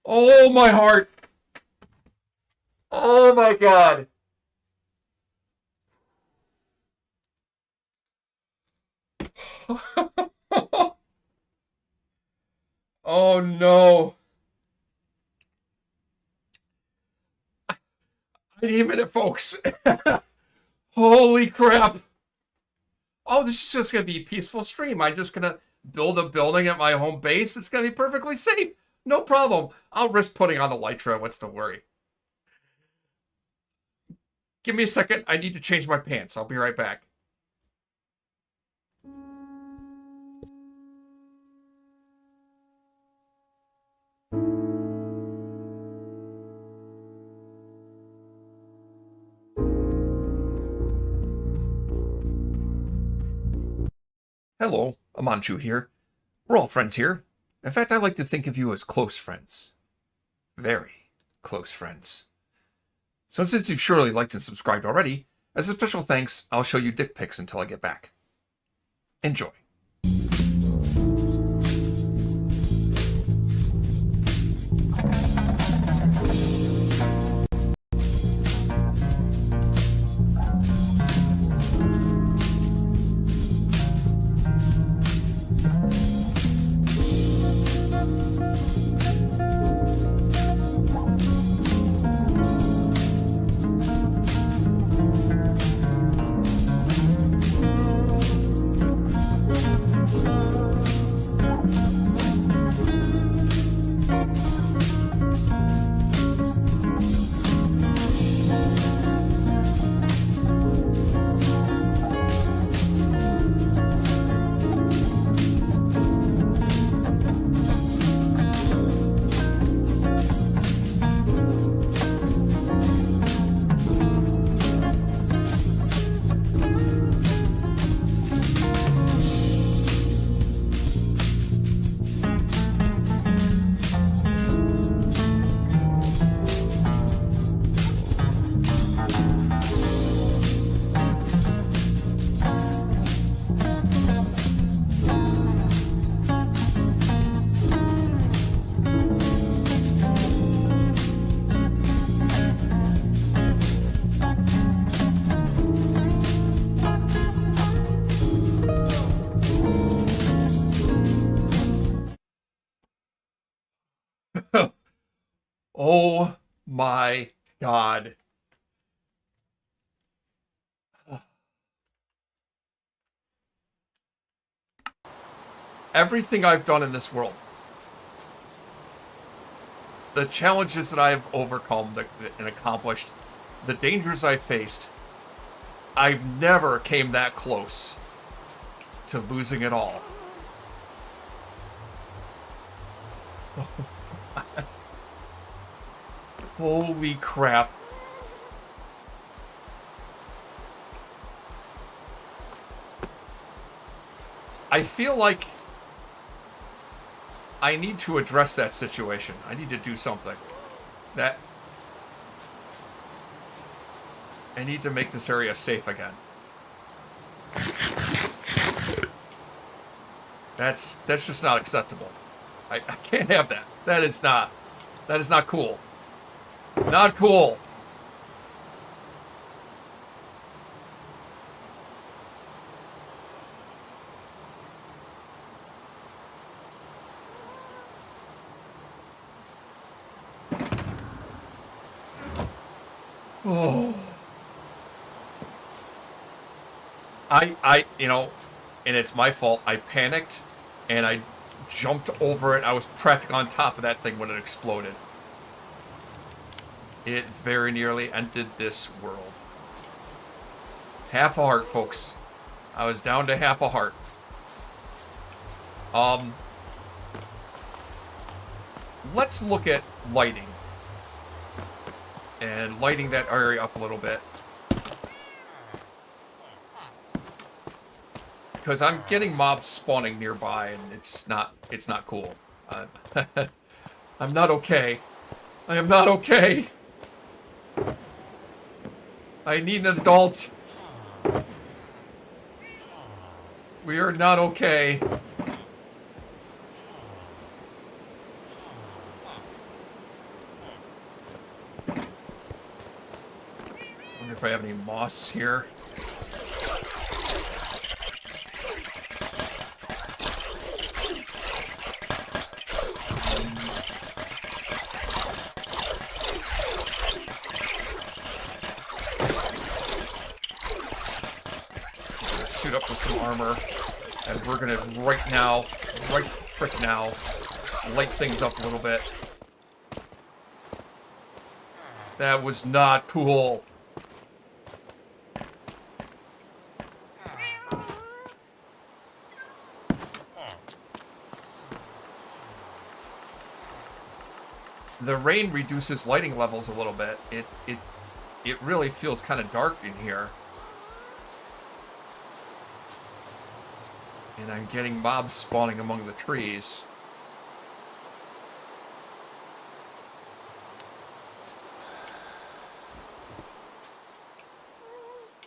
Oh, my heart. Oh, my God. Oh, no. I need a minute, folks. Holy crap. Oh, this is just going to be a peaceful stream. I'm just going to build a building at my home base. It's going to be perfectly safe. No problem. I'll risk putting on a Elytra. What's the worry? Give me a second. I need to change my pants. I'll be right back. Hello, Amanchu here. We're all friends here. In fact, I like to think of you as close friends. Very close friends. So since you've surely liked and subscribed already, as a special thanks, I'll show you dick pics until I get back. Enjoy. Oh my God. Everything I've done in this world, the challenges that I have overcome and accomplished, the dangers I faced, I've never came that close to losing it all. Holy crap. I feel like I need to address that situation. I need to do something. I need to make this area safe again. That's just not acceptable. I can't have that. That is not cool. Not cool. Oh. You know, and it's my fault. I panicked and I jumped over it. I was practically on top of that thing when it exploded. It very nearly ended this world. Half a heart, folks. I was down to half a heart. Let's look at lighting. And lighting that area up a little bit. Because I'm getting mobs spawning nearby, and it's not cool. I'm not okay. I am not okay. I need an adult. We are not okay. Wonder if I have any moss here. Suit up with some armor, and we're gonna right frick now, light things up a little bit. That was not cool. The rain reduces lighting levels a little bit. It really feels kind of dark in here. And I'm getting mobs spawning among the trees.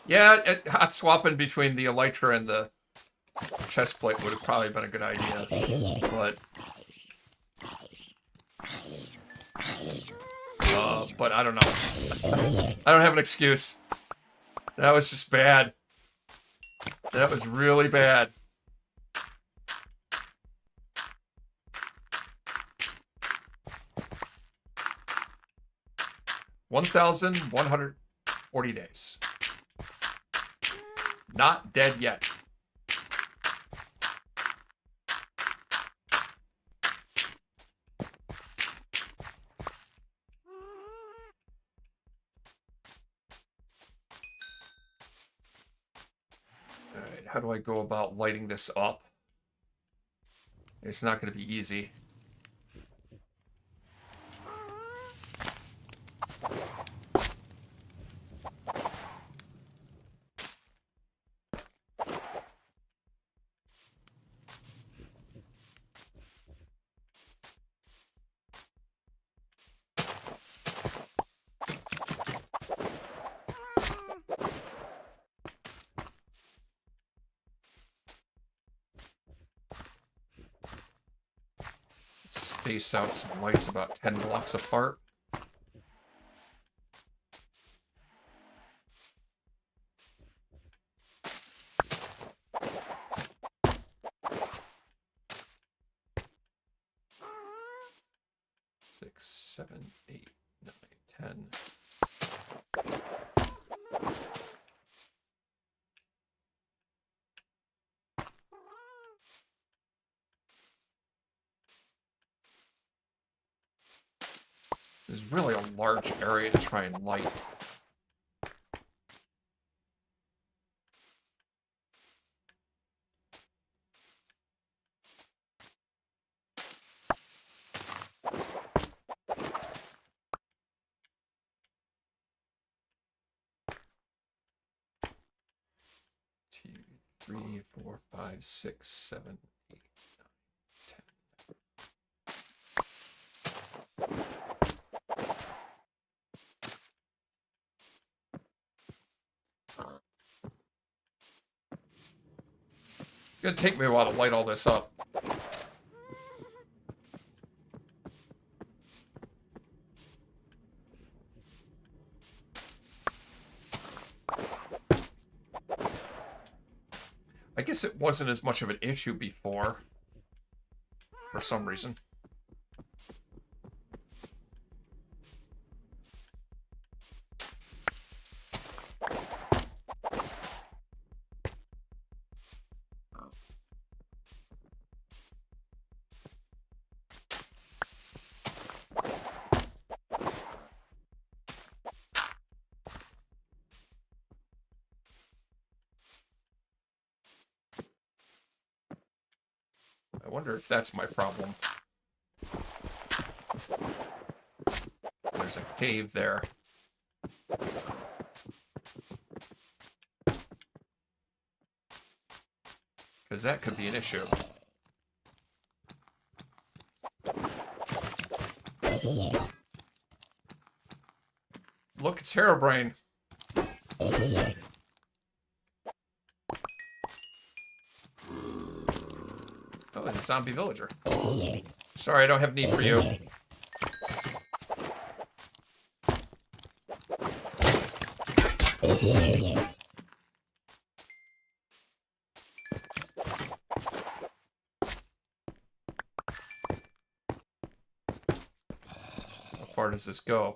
Yeah, hot swapping between the elytra and the chest plate would have probably been a good idea. But I don't know. I don't have an excuse. That was just bad. That was really bad. $1,140 days. Not dead yet. Alright, how do I go about lighting this up? It's not going to be easy. Space out some lights about 10 blocks apart. Six, 7, 8, 9, 10. There's really a large area to try and light. 3, 4, 5, 6, 7, 8, 9, 10. It's gonna take me a while to light all this up. I guess it wasn't as much of an issue before, for some reason. I wonder if that's my problem. There's a cave there. Because that could be an issue. Look, it's Herobrine. Oh, it's a zombie villager. Sorry, I don't have need for you. How far does this go?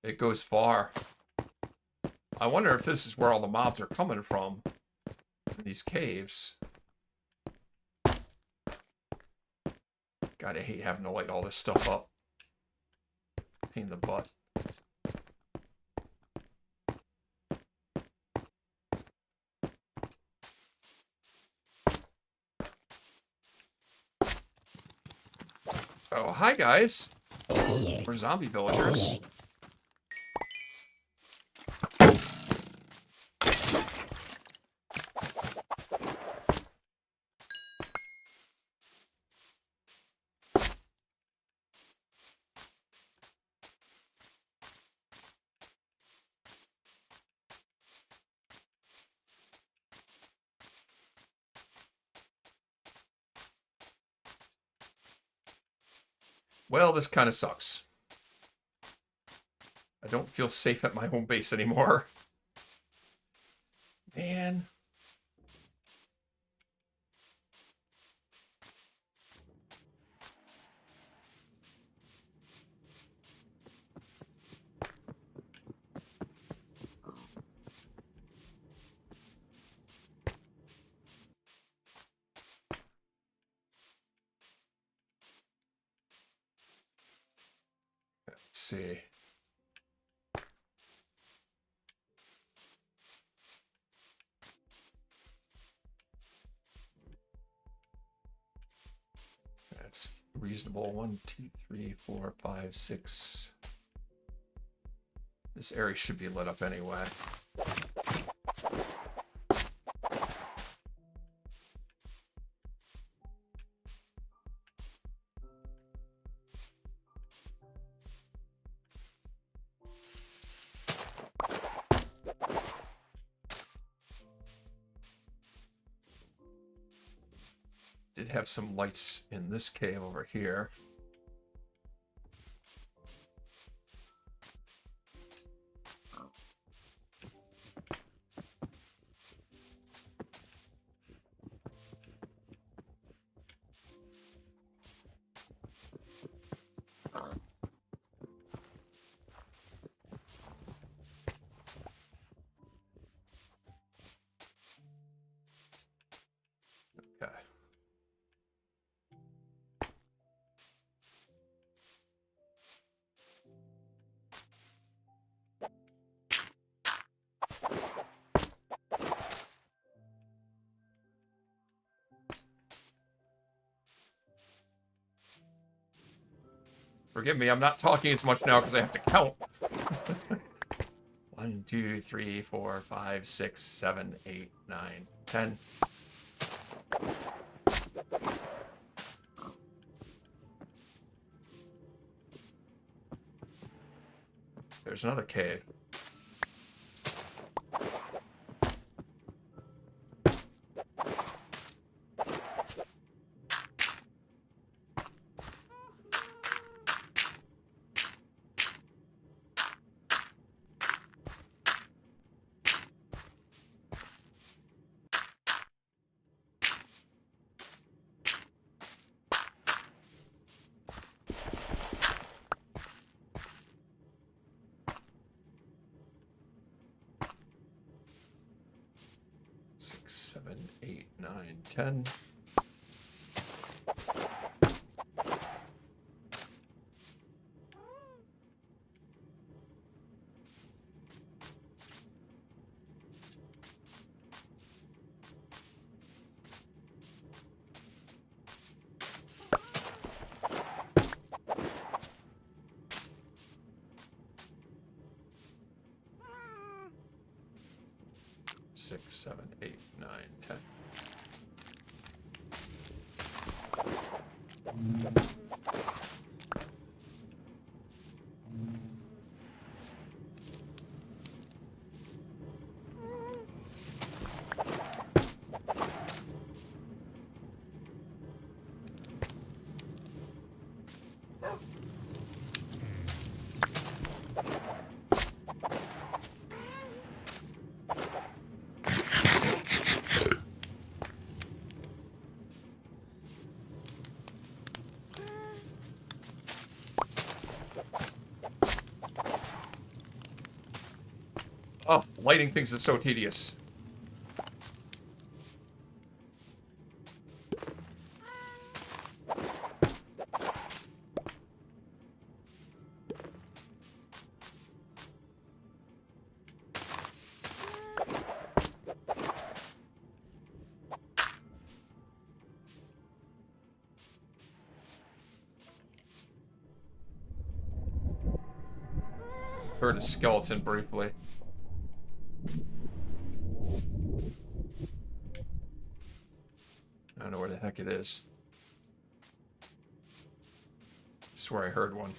It goes far. I wonder if this is where all the mobs are coming from. These caves. God, I hate having to light all this stuff up. Pain in the butt. Oh, hi guys. We're zombie villagers. Well, this kind of sucks. I don't feel safe at my home base anymore. Man. Let's see. That's reasonable. 1, 2, 3, 4, 5, 6. This area should be lit up anyway. Did have some lights in this cave over here. Okay. Forgive me, I'm not talking as much now because I have to count. 1, 2, 3, 4, 5, 6, 7, 8, 9, 10. There's another cave. Six, 7, 8, 9, 10. Six, 7, 8, 9, 10. Oh, lighting things is so tedious. Heard a skeleton briefly. I don't know where the heck it is. I swear I heard one.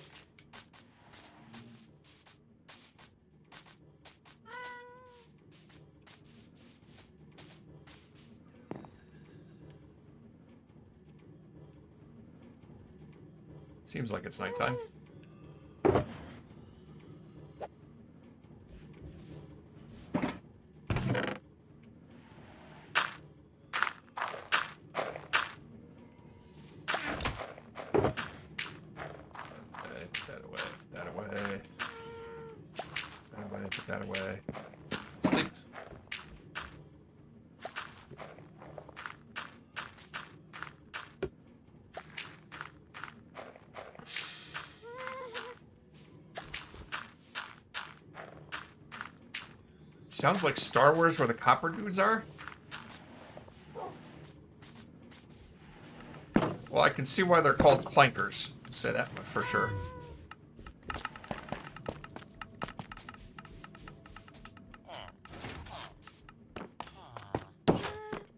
Seems like it's nighttime. Put that away. Sleep. Sounds like Star Wars where the copper dudes are. Well, I can see why they're called clankers. I'll say that for sure.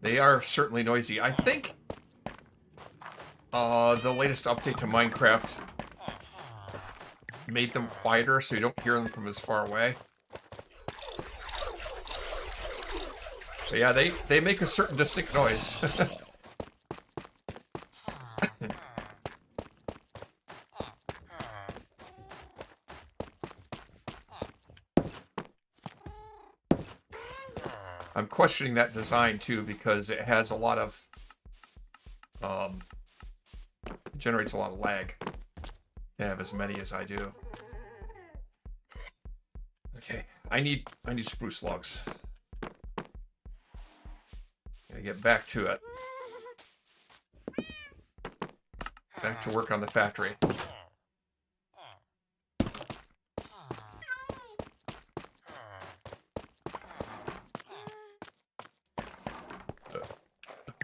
They are certainly noisy. I think the latest update to Minecraft made them quieter so you don't hear them from as far away. But yeah, they make a certain distinct noise. I'm questioning that design too because it has a lot of it generates a lot of lag to have as many as I do. Okay, I need spruce logs. Gotta get back to it. Back to work on the factory.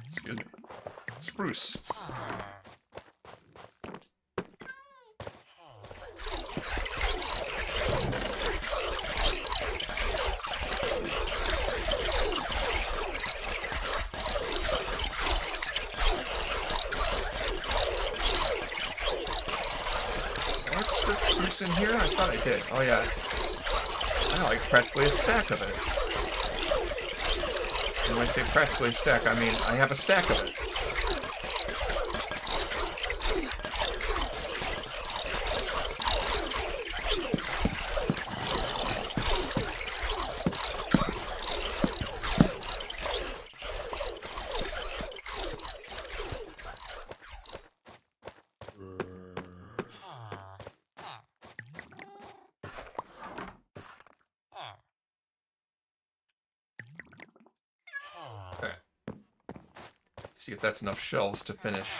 Excuse me. Spruce. blocks in here? I thought I did. Oh, yeah. I like practically a stack of it. And when I say practically a stack, I mean I have a stack of it. Okay. See if that's enough shelves to finish.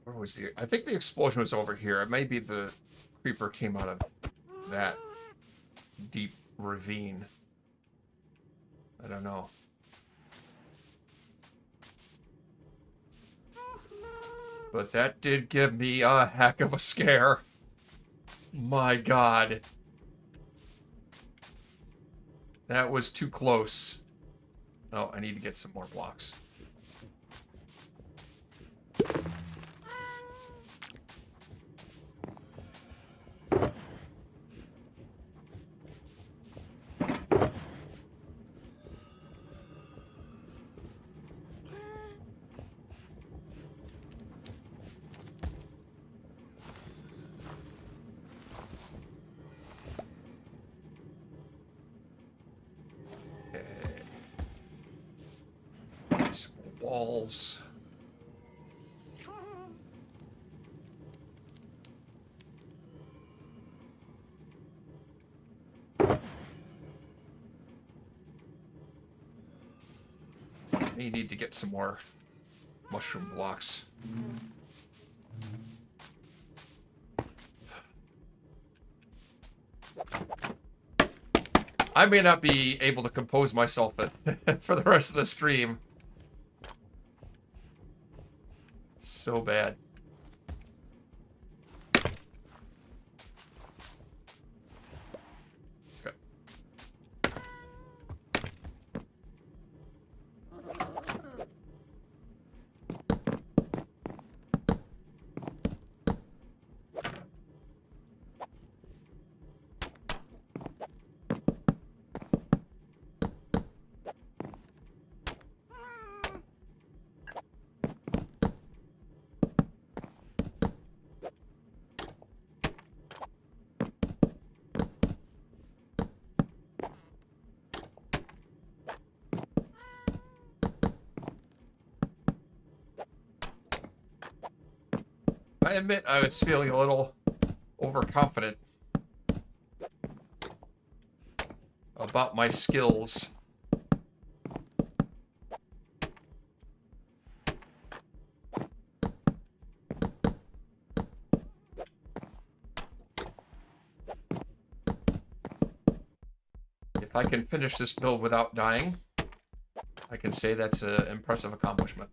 Where was the... I think the explosion was over here. It may be the creeper came out of that deep ravine. I don't know. But that did give me a heck of a scare. My God. That was too close. Oh, I need to get some more blocks. Walls. May need to get some more mushroom blocks. I may not be able to compose myself for the rest of the stream. So bad. Okay. I admit I was feeling a little overconfident about my skills. If I can finish this build without dying, I can say that's an impressive accomplishment.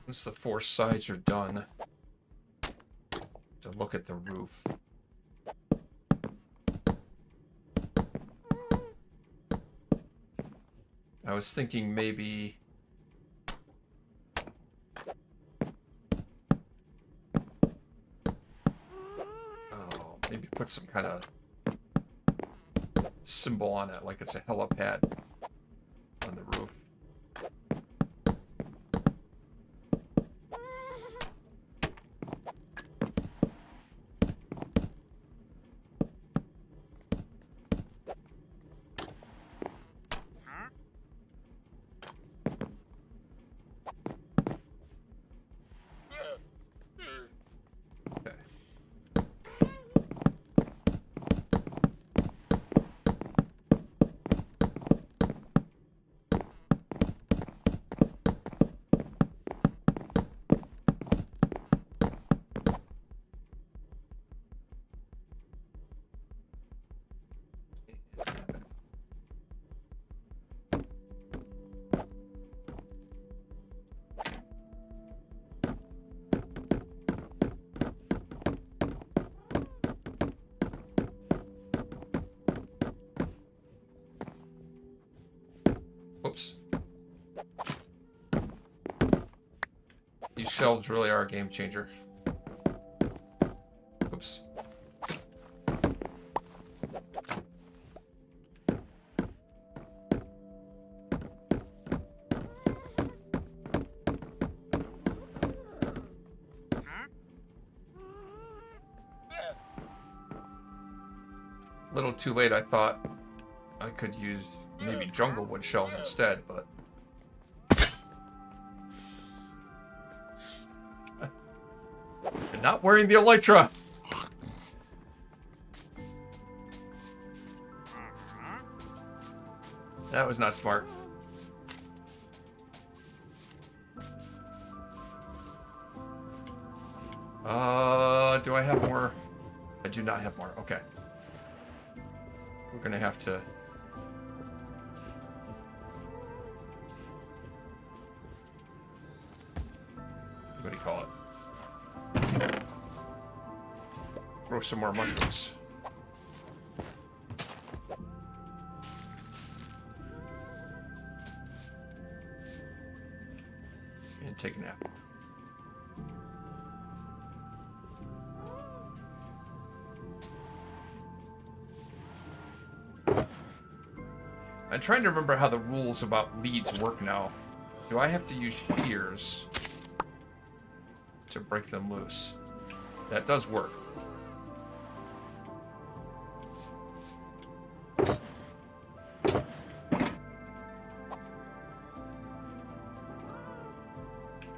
Once the 4 sides are done, to look at the roof. I was thinking maybe... Oh, maybe put some kind of symbol on it, like it's a helipad on the roof. Oops. These shelves really are a game changer. Oops. A little too late, I thought I could use maybe jungle wood shelves instead, but... And not wearing the elytra! That was not smart. Do I have more? I do not have more. Okay. We're gonna have to... What do you call it? Grow some more mushrooms. And take a nap. I'm trying to remember how the rules about leads work now. Do I have to use shears to break them loose? That does work.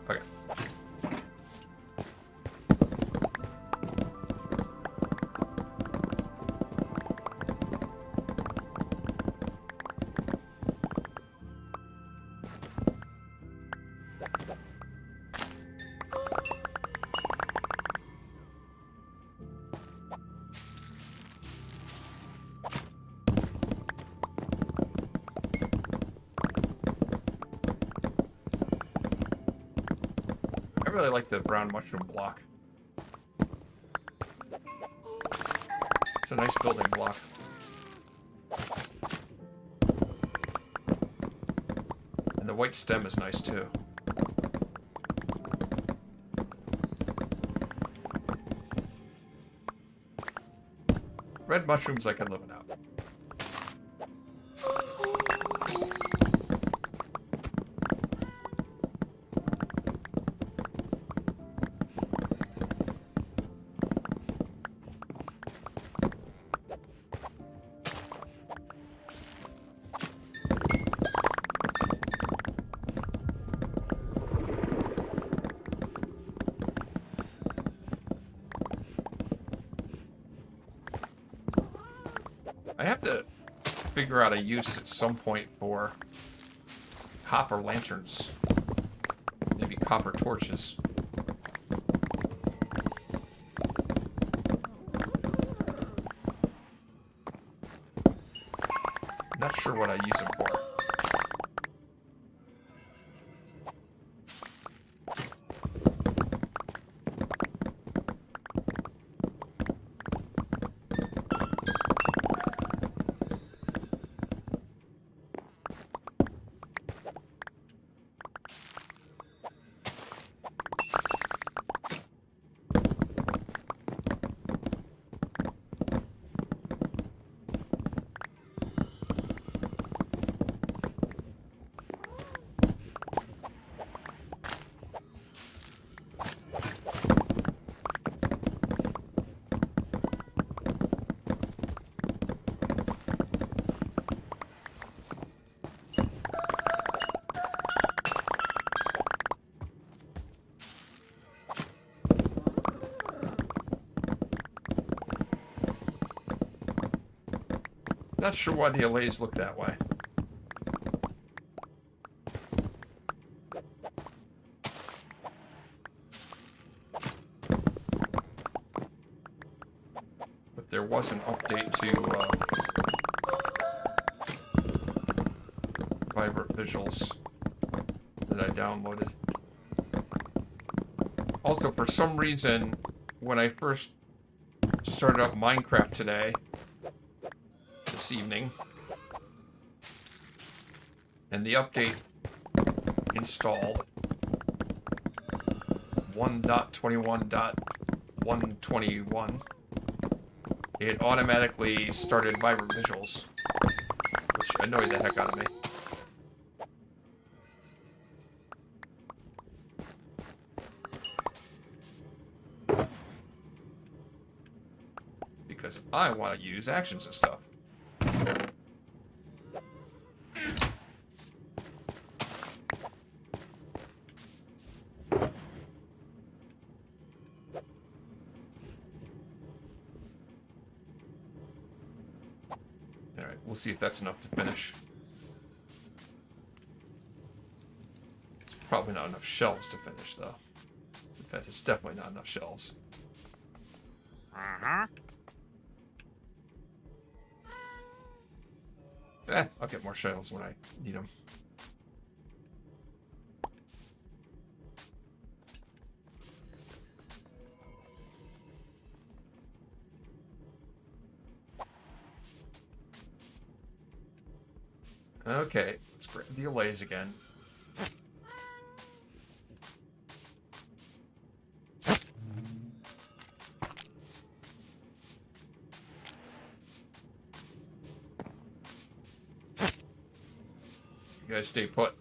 Okay. I really like the brown mushroom block. It's a nice building block. And the white stem is nice too. Red mushrooms I can live without. I have to figure out a use at some point for copper lanterns. Maybe copper torches. Not sure what I use them for. not sure why the allays look that way. But there was an update to Vibrant Visuals that I downloaded. Also, for some reason, when I first started up Minecraft today, this evening, and the update installed 1.21.121, it automatically started Vibrant Visuals, which annoyed the heck out of me. Because I want to use actions and stuff. Alright, we'll see if that's enough to finish. It's probably not enough shelves to finish, though. In fact, it's definitely not enough shelves. I'll get more shells when I need them. Okay, let's grab the allays again. You guys stay put.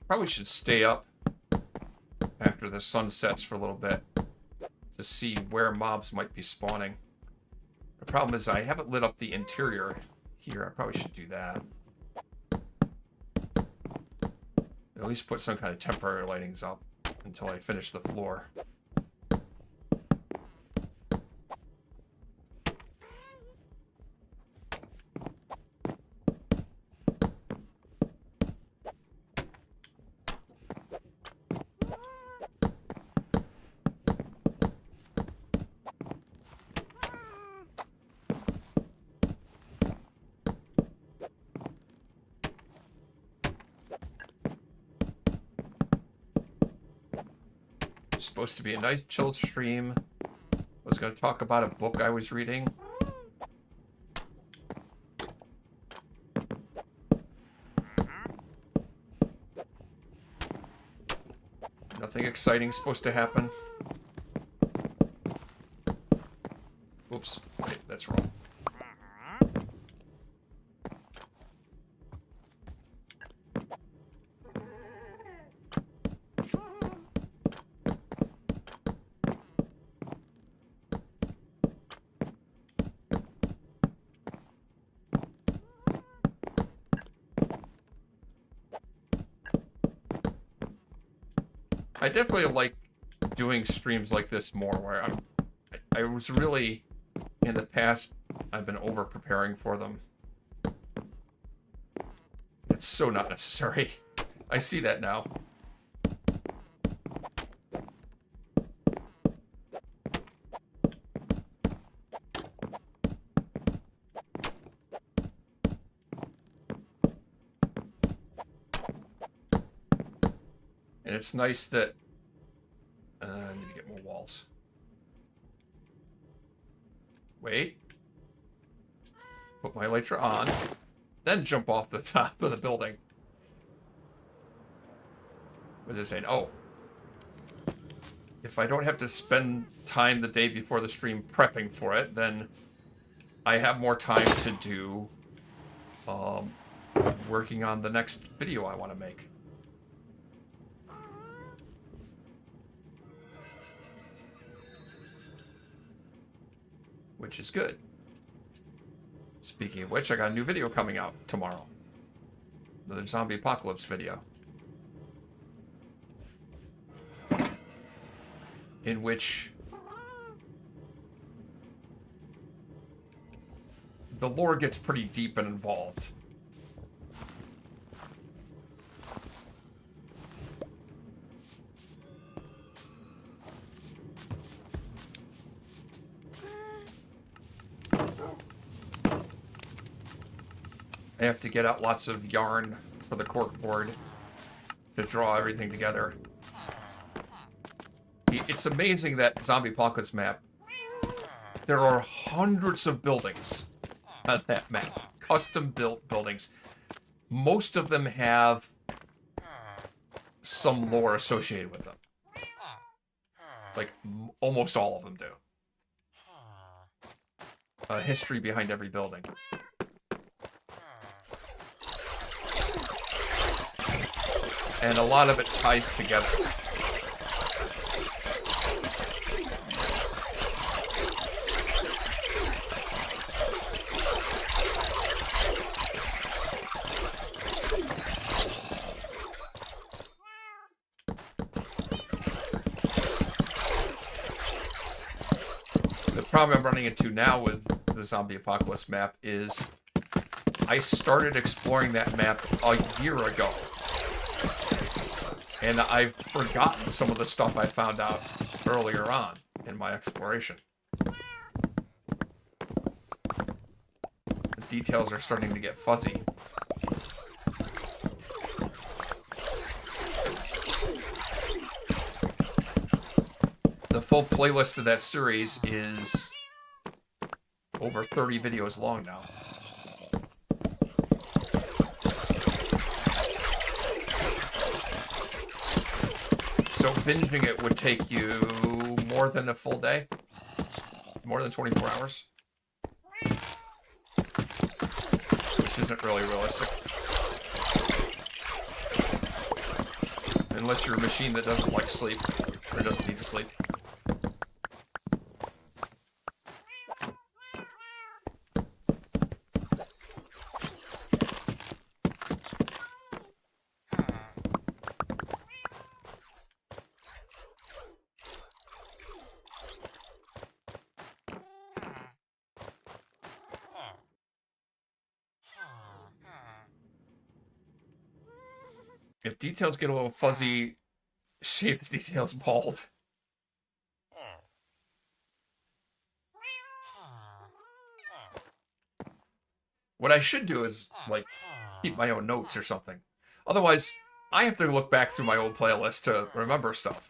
Probably should stay up after the sun sets for a little bit to see where mobs might be spawning. The problem is I haven't lit up the interior here. I probably should do that. At least put some kind of temporary lightings up until I finish the floor. Supposed to be a nice chill stream. I was going to talk about a book I was reading. Nothing exciting supposed to happen. Oops, wait, that's wrong. I definitely like doing streams like this more, where I was really, in the past, I've been over-preparing for them. It's so not necessary. I see that now. And it's nice that... I need to get more walls. Wait. Put my elytra on. Then jump off the top of the building. What is it saying? Oh. If I don't have to spend time the day before the stream prepping for it, then I have more time to do working on the next video I want to make. Which is good. Speaking of which, I got a new video coming out tomorrow. Another zombie apocalypse video. In which the lore gets pretty deep and involved. I have to get out lots of yarn for the corkboard to draw everything together. It's amazing that Zombie Apocalypse map. There are hundreds of buildings on that map. Custom-built buildings. Most of them have some lore associated with them. Like, almost all of them do. A history behind every building. And a lot of it ties together. The problem I'm running into now with the Zombie Apocalypse map is I started exploring that map a year ago. And I've forgotten some of the stuff I found out earlier on in my exploration. The details are starting to get fuzzy. The full playlist of that series is over 30 videos long now. So binging it would take you more than a full day? More than 24 hours? Which isn't really realistic. Unless you're a machine that doesn't like sleep, or doesn't need to sleep. If details get a little fuzzy, shave the details bald. What I should do is, like, keep my own notes or something. Otherwise, I have to look back through my old playlist to remember stuff.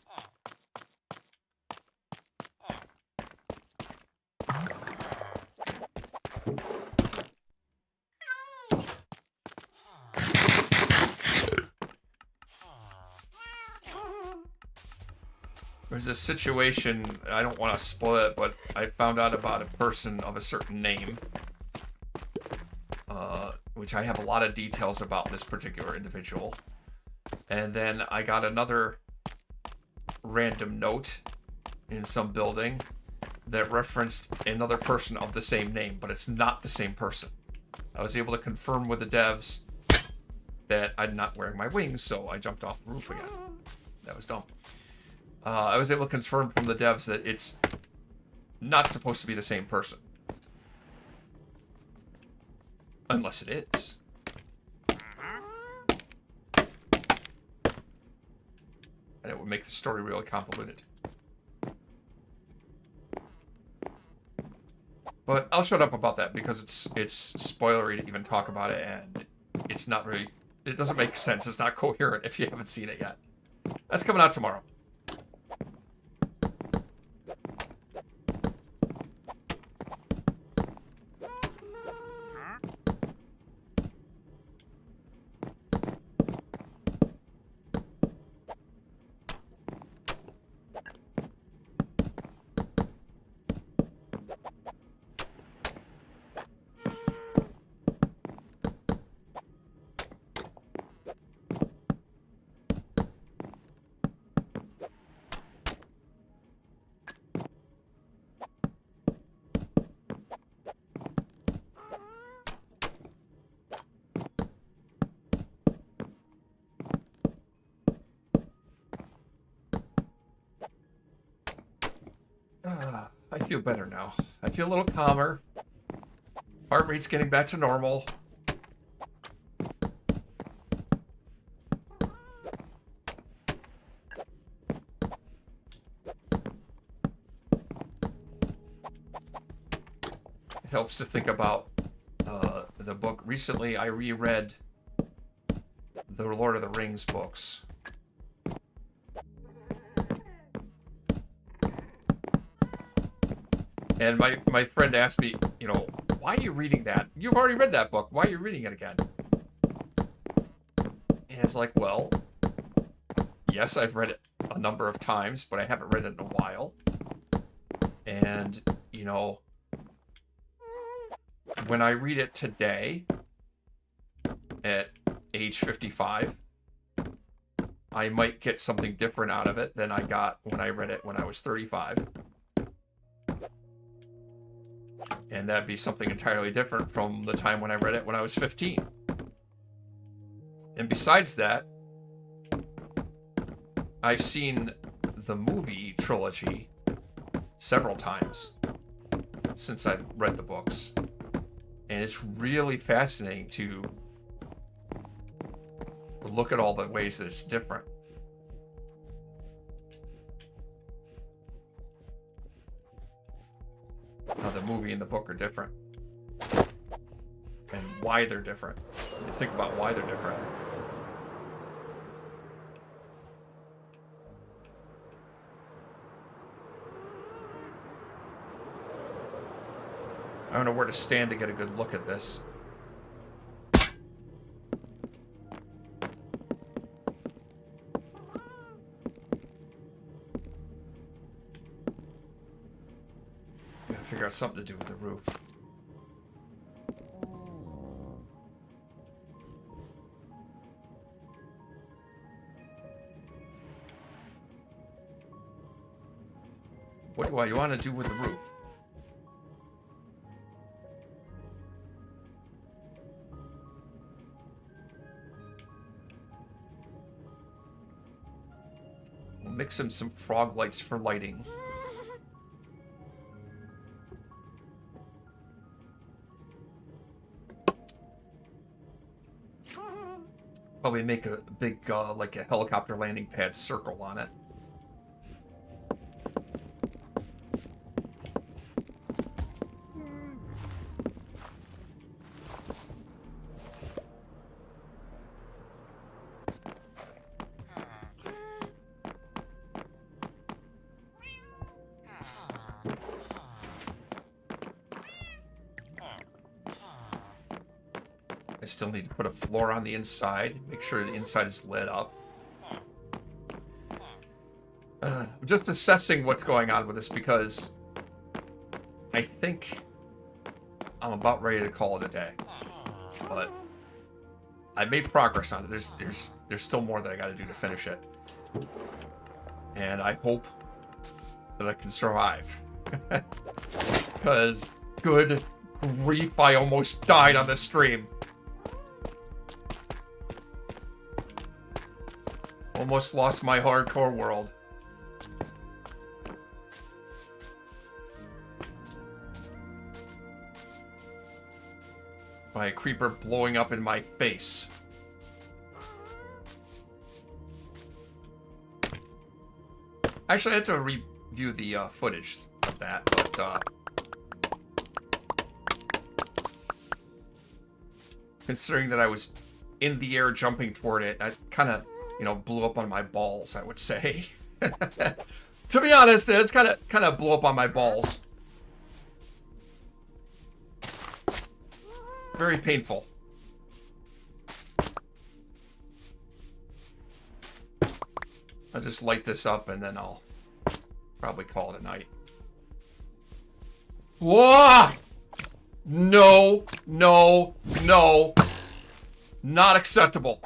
There's a situation, I don't want to spoil it, but I found out about a person of a certain name. Which I have a lot of details about this particular individual. And then I got another random note in some building that referenced another person of the same name, but it's not the same person. I was able to confirm with the devs that I'm not wearing my wings, so I jumped off the roof again. That was dumb. I was able to confirm from the devs that it's not supposed to be the same person. Unless it is. And it would make the story really convoluted. But I'll shut up about that because it's spoilery to even talk about it, and it's not really... It doesn't make sense. It's not coherent if you haven't seen it yet. That's coming out tomorrow. I feel better now. I feel a little calmer. Heart rate's getting back to normal. It helps to think about the book. Recently, I reread the Lord of the Rings books. And my friend asked me, you know, why are you reading that? You've already read that book. Why are you reading it again? And it's like, well, yes, I've read it a number of times, but I haven't read it in a while. And, you know, when I read it today, at age 55, I might get something different out of it than I got when I read it when I was 35. And that'd be something entirely different from the time when I read it when I was 15. And besides that, I've seen the movie trilogy several times since I read the books. And it's really fascinating to look at all the ways that it's different. How the movie and the book are different. And why they're different. You think about why they're different. I don't know where to stand to get a good look at this. Gotta figure out something to do with the roof. What do I want to do with the roof? We'll mix in some frog lights for lighting. Probably make a big, like a helicopter landing pad circle on it. I still need to put a floor on the inside, make sure the inside is lit up. I'm just assessing what's going on with this because I think I'm about ready to call it a day. But I made progress on it. There's still more that I got to do to finish it. And I hope that I can survive. Because good grief, I almost died on this stream. Almost lost my hardcore world. By a creeper blowing up in my face. Actually, I had to review the footage of that, but considering that I was in the air jumping toward it, I kind of you know, blew up on my balls, I would say. To be honest, it's kind of blew up on my balls. Very painful. I'll just light this up and then I'll probably call it a night. Whoa! No, no, no. Not acceptable.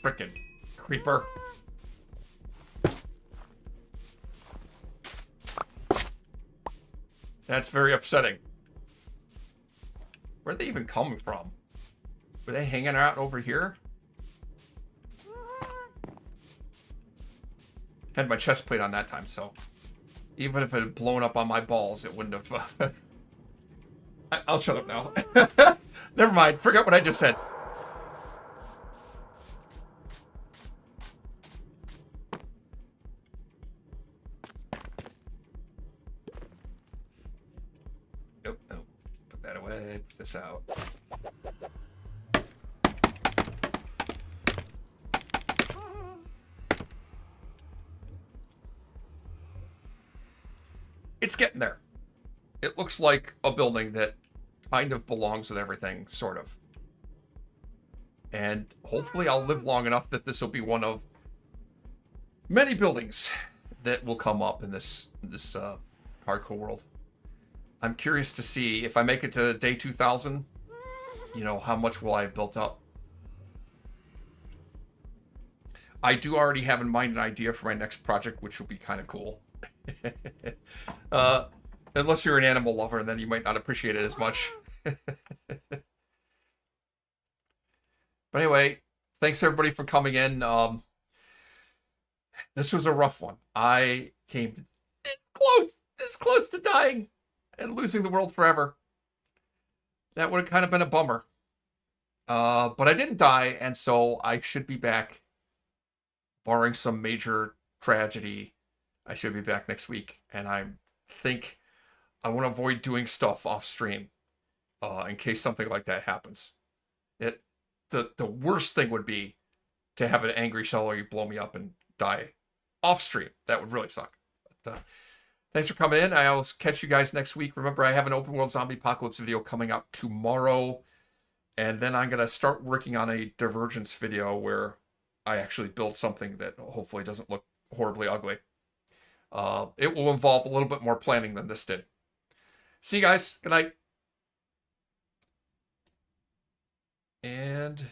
Frickin' creeper. That's very upsetting. Where'd they even come from? Were they hanging out over here? Had my chest plate on that time, so even if it had blown up on my balls, it wouldn't have. I'll shut up now. Never mind. Forget what I just said. Nope, nope. Put that away. Put this out. It's getting there. It looks like a building that kind of belongs with everything, sort of. And hopefully I'll live long enough that this will be one of many buildings that will come up in this hardcore world. I'm curious to see if I make it to day 2000, you know, how much will I have built up? I do already have in mind an idea for my next project, which will be kind of cool. Unless you're an animal lover, then you might not appreciate it as much. But anyway, thanks everybody for coming in. This was a rough one. I came this close to dying and losing the world forever. That would have kind of been a bummer. But I didn't die, and so I should be back. Barring some major tragedy, I should be back next week. And I think I want to avoid doing stuff off stream in case something like that happens. The worst thing would be to have an angry Shelley blow me up and die off stream. That would really suck. But, thanks for coming in. I'll catch you guys next week. Remember, I have an open world zombie apocalypse video coming out tomorrow. And then I'm going to start working on a Divergence video where I actually build something that hopefully doesn't look horribly ugly. It will involve a little bit more planning than this did. See you guys. Good night. And